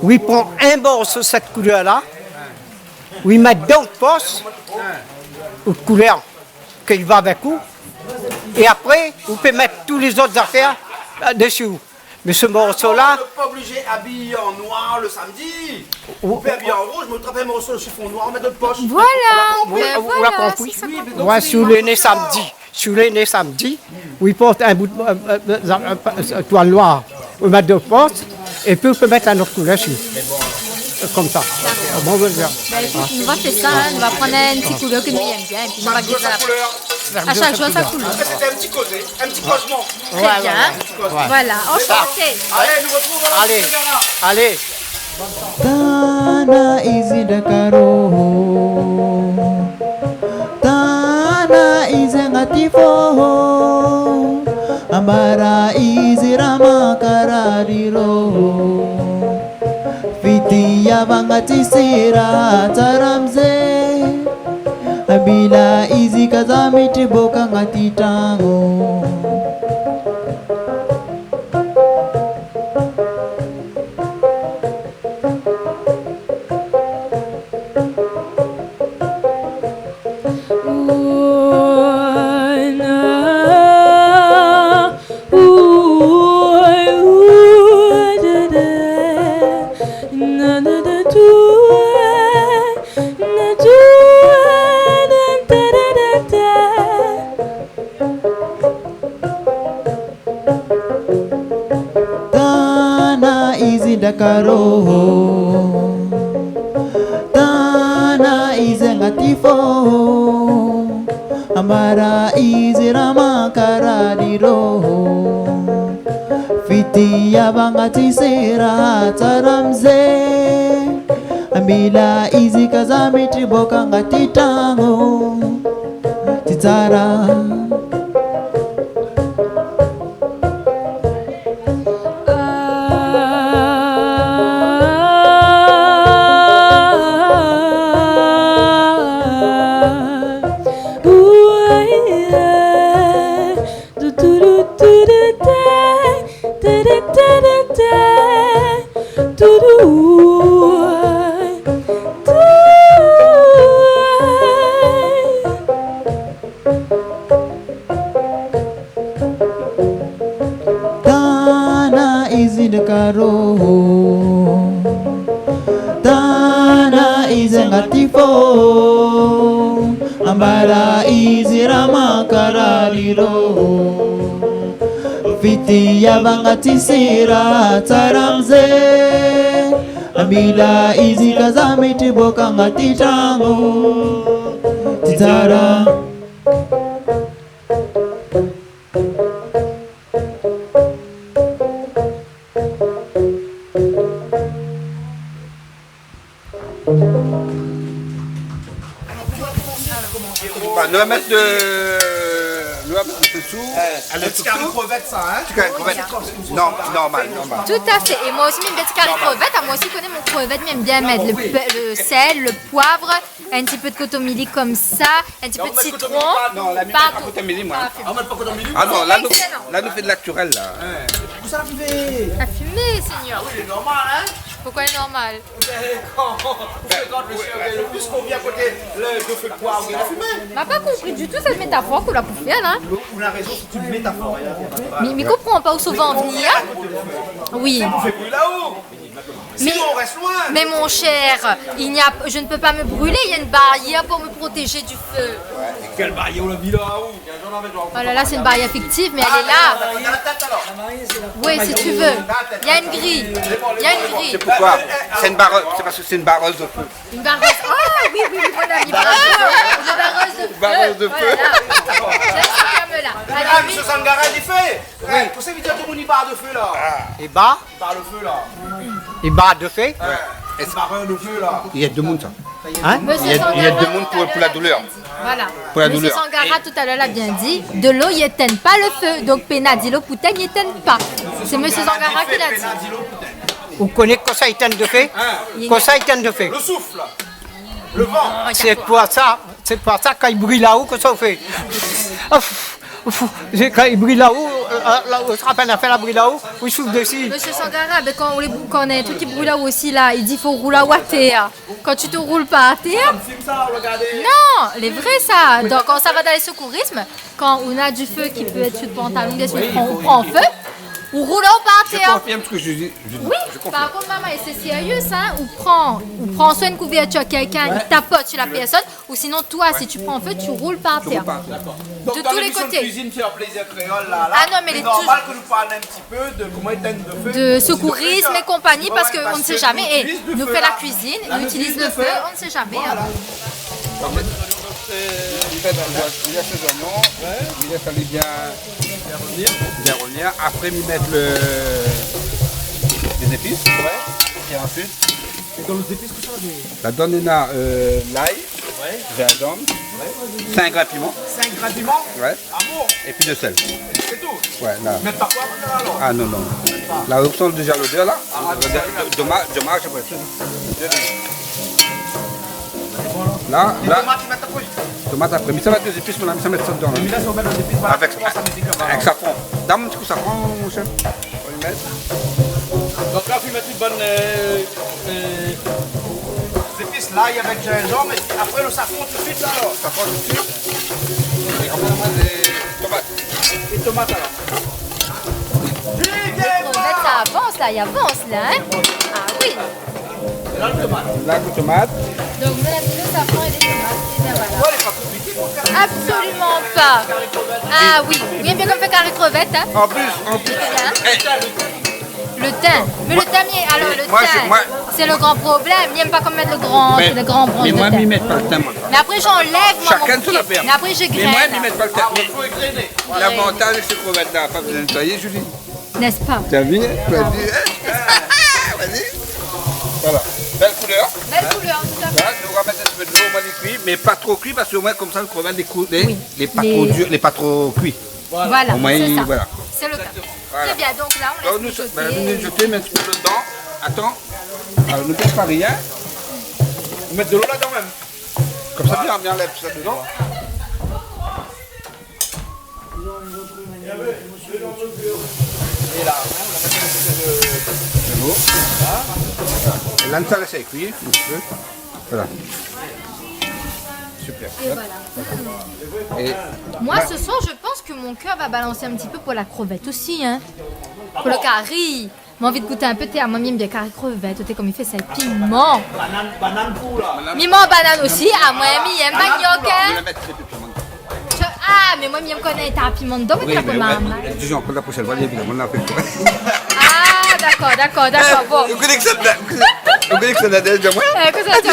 oui, prend un morceau de cette couleur-là, oui, mettre dans le poste, votre couleur qui va avec vous, et après, vous pouvez mettre tous les autres affaires dessus. Mais ce morceau-là, On n'est pas obligé d'habiller en noir le samedi. On peut habiller en rouge, mais on un morceau de chiffon noir, mettre de poche. Voilà. vous Ben l'avez voilà, compris. c'est ça qu'on dit. Ouais, sur les nez samedi. Sur les nez samedi, où il porte un bout de toile noire, vous mettre de poste, et puis vous pouvez mettre un autre couleur dessus. Comme ça. Bon, on va le faire. Ben, écoute, on va faire ça, hein. On va prendre une petite couleur que nous aimons bien et puis on va glisser à la poche. À chaque jour sa couleur. C'était un petit causé, un petit cosement. Très bien. Voilà, enchanté. Allez, nous retrouvons. Allez, allez. Tana izi dakaro Tana izi ngatifo Ambara izi ramakarariro Fiti ya vangatisira taramze Abila izi kazamiti boka ngatitango Tana izi dakaro Tana izi ngatifo Amara izi ramakarariro Fiti ya bangatisira taramze Ambila izi kazamiti boka ngatitango Titara ngatifo ambala izirama karalilo fiti yavangatisira taramze ambila izikazamitiboka ngatitango titara Nous allons mettre dessous. Le petit carré crevette, ça, hein? Petit carré crevette. Non, normal. Tout à fait. Et moi aussi, même des petits carrés crevettes. Moi aussi, je connais mon crevette, mais j'aime bien mettre le sel, le poivre, un petit peu de cotomili comme ça, un petit peu de citron. Non, la mienne, pas cotomili, moi. Ah non, là, nous fait de l'acturel, là. Où ça a fumé? À fumer, Seigneur. Oui, c'est normal, hein? Pourquoi il est normal? Quand le plus qu'on vient à côté de feu de poivre, il a fumé. On n'a pas compris du tout cette métaphore qu'on a pour faire, là. On a raison, c'est une métaphore. Mais comprends pas où souvent venir. Oui. On fait brûler là-haut. Sinon, on reste loin. Mais mon cher, je ne peux pas me brûler, il y a une barrière pour me protéger du feu. Quelle barrière on l'a mis là-haut? Oh là là, c'est une barrière fictive, mais elle est là. Il y a la tête alors. Oui, si tu veux. Il y a une grille. Il y a une grille. C'est pourquoi? C'est une barreuse, c'est parce que c'est une barreuse de feu. Une barreuse. Oh oui, voilà, une barreuse de feu. Voilà. Ah, monsieur Sangara, il est fait. Oui. Pour ça, il dit à tout le monde, il barre de feu là. Et bas? Il barre le feu là. Et bas de fait? Il barre de feu là. Il y a deux mondes, ça. Hein? Il y a deux mondes pour la douleur. Voilà. Pour la Monsieur douleur. Sangara tout à l'heure l'a bien dit, de l'eau il éteint pas le feu, donc Penadilo Poutain il éteint pas. C'est Monsieur Sangara qui l'a dit. Vous connaissez quoi ça éteint de fait? Quoi ça éteint de fait? Le souffle. Le vent. C'est pour ça quand il brille là-haut que ça fait. Quand il brille là-haut, on se rappelle, on a fait la brille là-haut, il souffle dessus. Monsieur Sangara, ben, quand on a un truc qui brûle là aussi, là, il dit qu'il faut rouler à terre. Quand tu te roules pas à terre. Non, c'est vrai ça. Donc, quand ça va dans les secourismes, quand on a du feu qui peut être sur le pantalon, bien sûr, on prend feu. Ou roule par Je terre. confirme ce que je dis. Oui, par contre, maman, c'est sérieux ça. Ou prends soit une couverture à quelqu'un, il tapote sur la personne, ou sinon, toi, si tu prends feu, tu roules par terre. Donc, De dans tous les l'émission de côtés. cuisine sur plaisir créole là, Ah non, mais c'est les normal que nous parlions un petit peu de comment éteindre le feu. De secourisme et compagnie, parce Ouais, qu'on ne sait jamais. Et utilise le nous feu, fait là. la cuisine, Là, nous utilise le feu, on ne sait jamais. Voilà. Il laisse les oignons, il laisse aller bien revenir. Après, il met les épices. Et ensuite, Dans les épices, que ça la donne on a l'ail, gingembre, 5 grammes de piment. 5 grammes de piment. Ouais. Amour. Et puis de sel. C'est tout. Ouais, là. Mais pas quoi alors? Ah non, non. Là, on sent déjà l'odeur là. Dommage, après. Là, tomate après. Mais ça va être des épices, mon ami, ça met ça dedans. Mais là, si on met les épices, Avec safran. Dame un petit coup de safran, mon chef. On va y mettre. Donc là, il faut mettre une bonne épices là, avec gingembre, et puis après le safran tout de suite là alors. Safran tout de suite. Et après, des tomates. Et tomates alors. Ça avance là, il avance là. Hein? Ah oui. Là, le tomate. Là, le tomate. Donc, le safran et les tomates. Et bien voilà. Ouais, il n'est pas compliqué pour faire. Absolument pas. Ah oui, bien comme fait carré crevette. Hein? En plus. Le thym. Mais le thym, alors le Moi, thym, c'est le grand problème. Il n'aime pas comme mettre le grand branche Mais de moi, thym. m'y mettre pas le thym. Mais après, j'enlève moi Chacun mon son pied. affaire. Mais après, je Mais moi, m'y graine. mettre pas le thym. Mais l'avantage de ces crevettes-là, pas besoin de nettoyer, Julie. N'est-ce pas? Tu as vu? Vas-y. Voilà. Belle couleur. Belle couleur, tout à fait. Là, nous remettre un peu de l'eau, on va les cuire, mais pas trop cuit parce qu'au moins comme ça le crevette les pas trop durs, les pas trop cuits. Voilà, Au moins, c'est ça. voilà. C'est le cas. Voilà. Très bien, donc là, on Alors, laisse nous, mijoter. nous jeter, mettre un petit peu dedans. Attends. Alors, nous ne pas rien. Mettre de l'eau là quand même. Comme ça, bien, on enlève ça dedans. Et là, on va mettre un petit peu de l'eau. Et là, nous allons laisser cuire un petit peu. Voilà. Super. Et voilà. Et Moi, ce soir, je pense que mon cœur va balancer un petit peu pour la crevette aussi. Hein. Pour le curry. J'ai envie de goûter un peu de thé. Moi, j'aime bien carré crevette, comme il fait ça, piment. Miment banane aussi. Ah, moi, j'aime manioc. Ah, mais moi, j'aime connaître un piment dedans, mais tu peux m'en Disons que la prochaine fois, évidemment, on l'a fait. Ah, d'accord. Bon. Vous connaissez que ça Nadège de moi? Qu'est-ce que ça dit?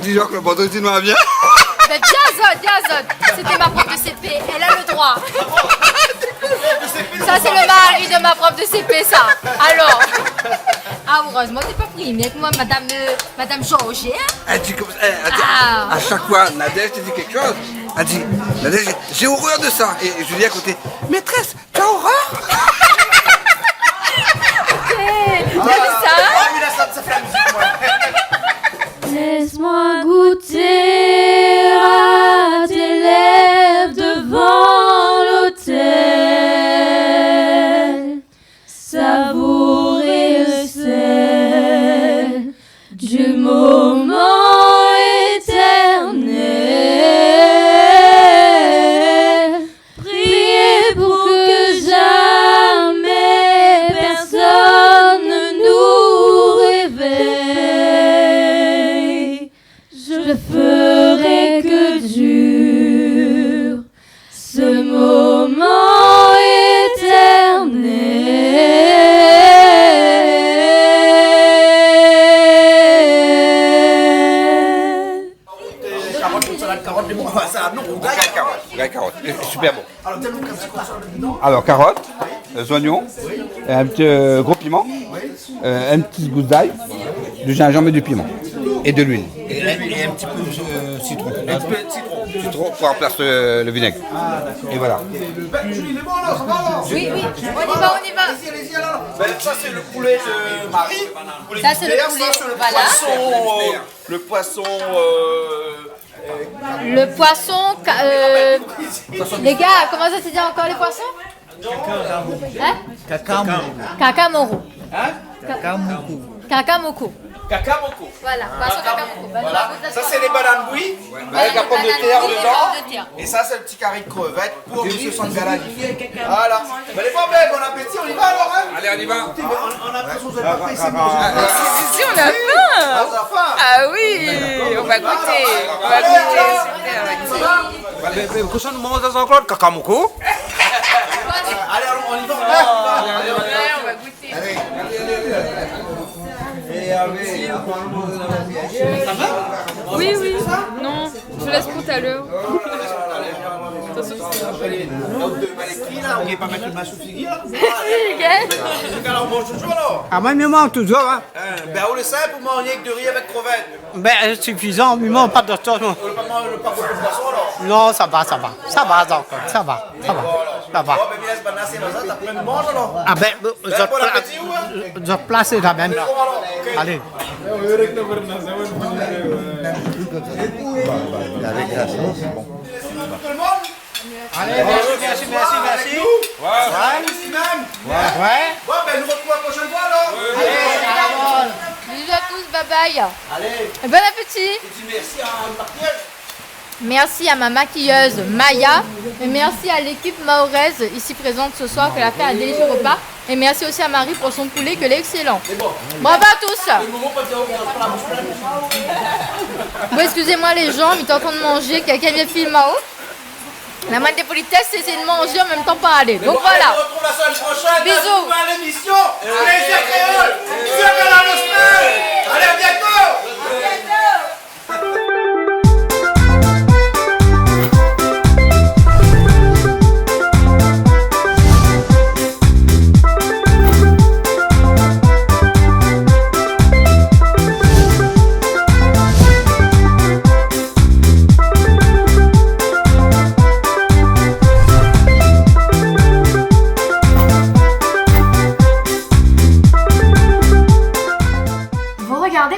Disons que le bateau, tu nous bien. Mais bien zot. C'était ma prof de CP. Elle a le droit. Ça, c'est le mari de ma prof de CP, ça. Alors. Ah, heureusement, t'es pas pris. Mais avec moi, Madame Georges. Elle dit comme ça. À chaque fois, Nadège te dit quelque chose. Elle dit, Nadège, j'ai horreur de ça. Et je lui dis à côté, maîtresse, tu as horreur? Laisse-moi goûter à tes lèvres devant l'autel, savourer le sel du moment éternel, prier pour que jamais personne ne nous réveille. Je ferai que dure ce moment éternel. Carotte, super bon. Alors, carottes, oignons, un petit gros piment, un petit gousse d'ail, du gingembre et du piment. Et de l'huile. Et un petit peu de citron. Un petit peu de citron pour remplacer le vinaigre. Et voilà. Oui, on y va. Ça, c'est le poulet de Marie. Ça, c'est le poulet, voilà. Le poisson. Le poisson. Les gars, comment ça se dit encore les poissons? Hein? Kakamoro. Kakamoko. Voilà, poisson kakamoko. Voilà. Ça, c'est les bananes bouillies avec la pomme de terre dedans. Et ça, c'est le petit carré de crevettes pour M. Sangalani. Voilà. Mais les pauvres, bon appétit, on y va alors, hein? Allez, on y va. On a l'impression que vous n'avez pas pris ces Si, on a faim. Ah oui, on va goûter. Mais prochain moment, ça encore Kakamoko. Allez, on y va. On va goûter. Ça va? Oui. Non, je laisse pour tout à l'heure. Ah, moi, il me manque toujours. Hein. Ben, on le sait pour manger avec de riz avec crevettes. Ben, suffisant, il me manque pas de temps. Le pas de poisson alors? Non, ça va encore. Ça va. Bon, ben, laisse banasser, t'as plein de mange alors? Ah ben, je place la même là. Allez. Avec la sauce, c'est bon. Tout le monde? Allez, merci. Ouais. Ouais. Ben, nous retrouvons la prochaine fois alors. Bisous à tous, bye bye. Allez. Bon appétit. Et dis merci à Martial. Merci à ma maquilleuse Maya. Et merci à l'équipe mahoraise ici présente ce soir qui a fait un délicieux repas. Et merci aussi à Marie pour son poulet que est excellent. Bravo à tous. Bon, excusez-moi les gens, mais t'es en train de manger, quelqu'un vient filmer en haut. La moindre des politesses, c'est de manger en même temps parler. Donc voilà. On se retrouve la semaine prochaine. Bisous. Dans l'émission Plaisir Créole. Bisous à la semaine. Allez, à bientôt.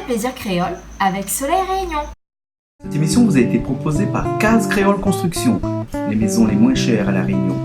Plaisir Créole avec Soleil Réunion. Cette émission vous a été proposée par Case Créole Construction, les maisons les moins chères à La Réunion.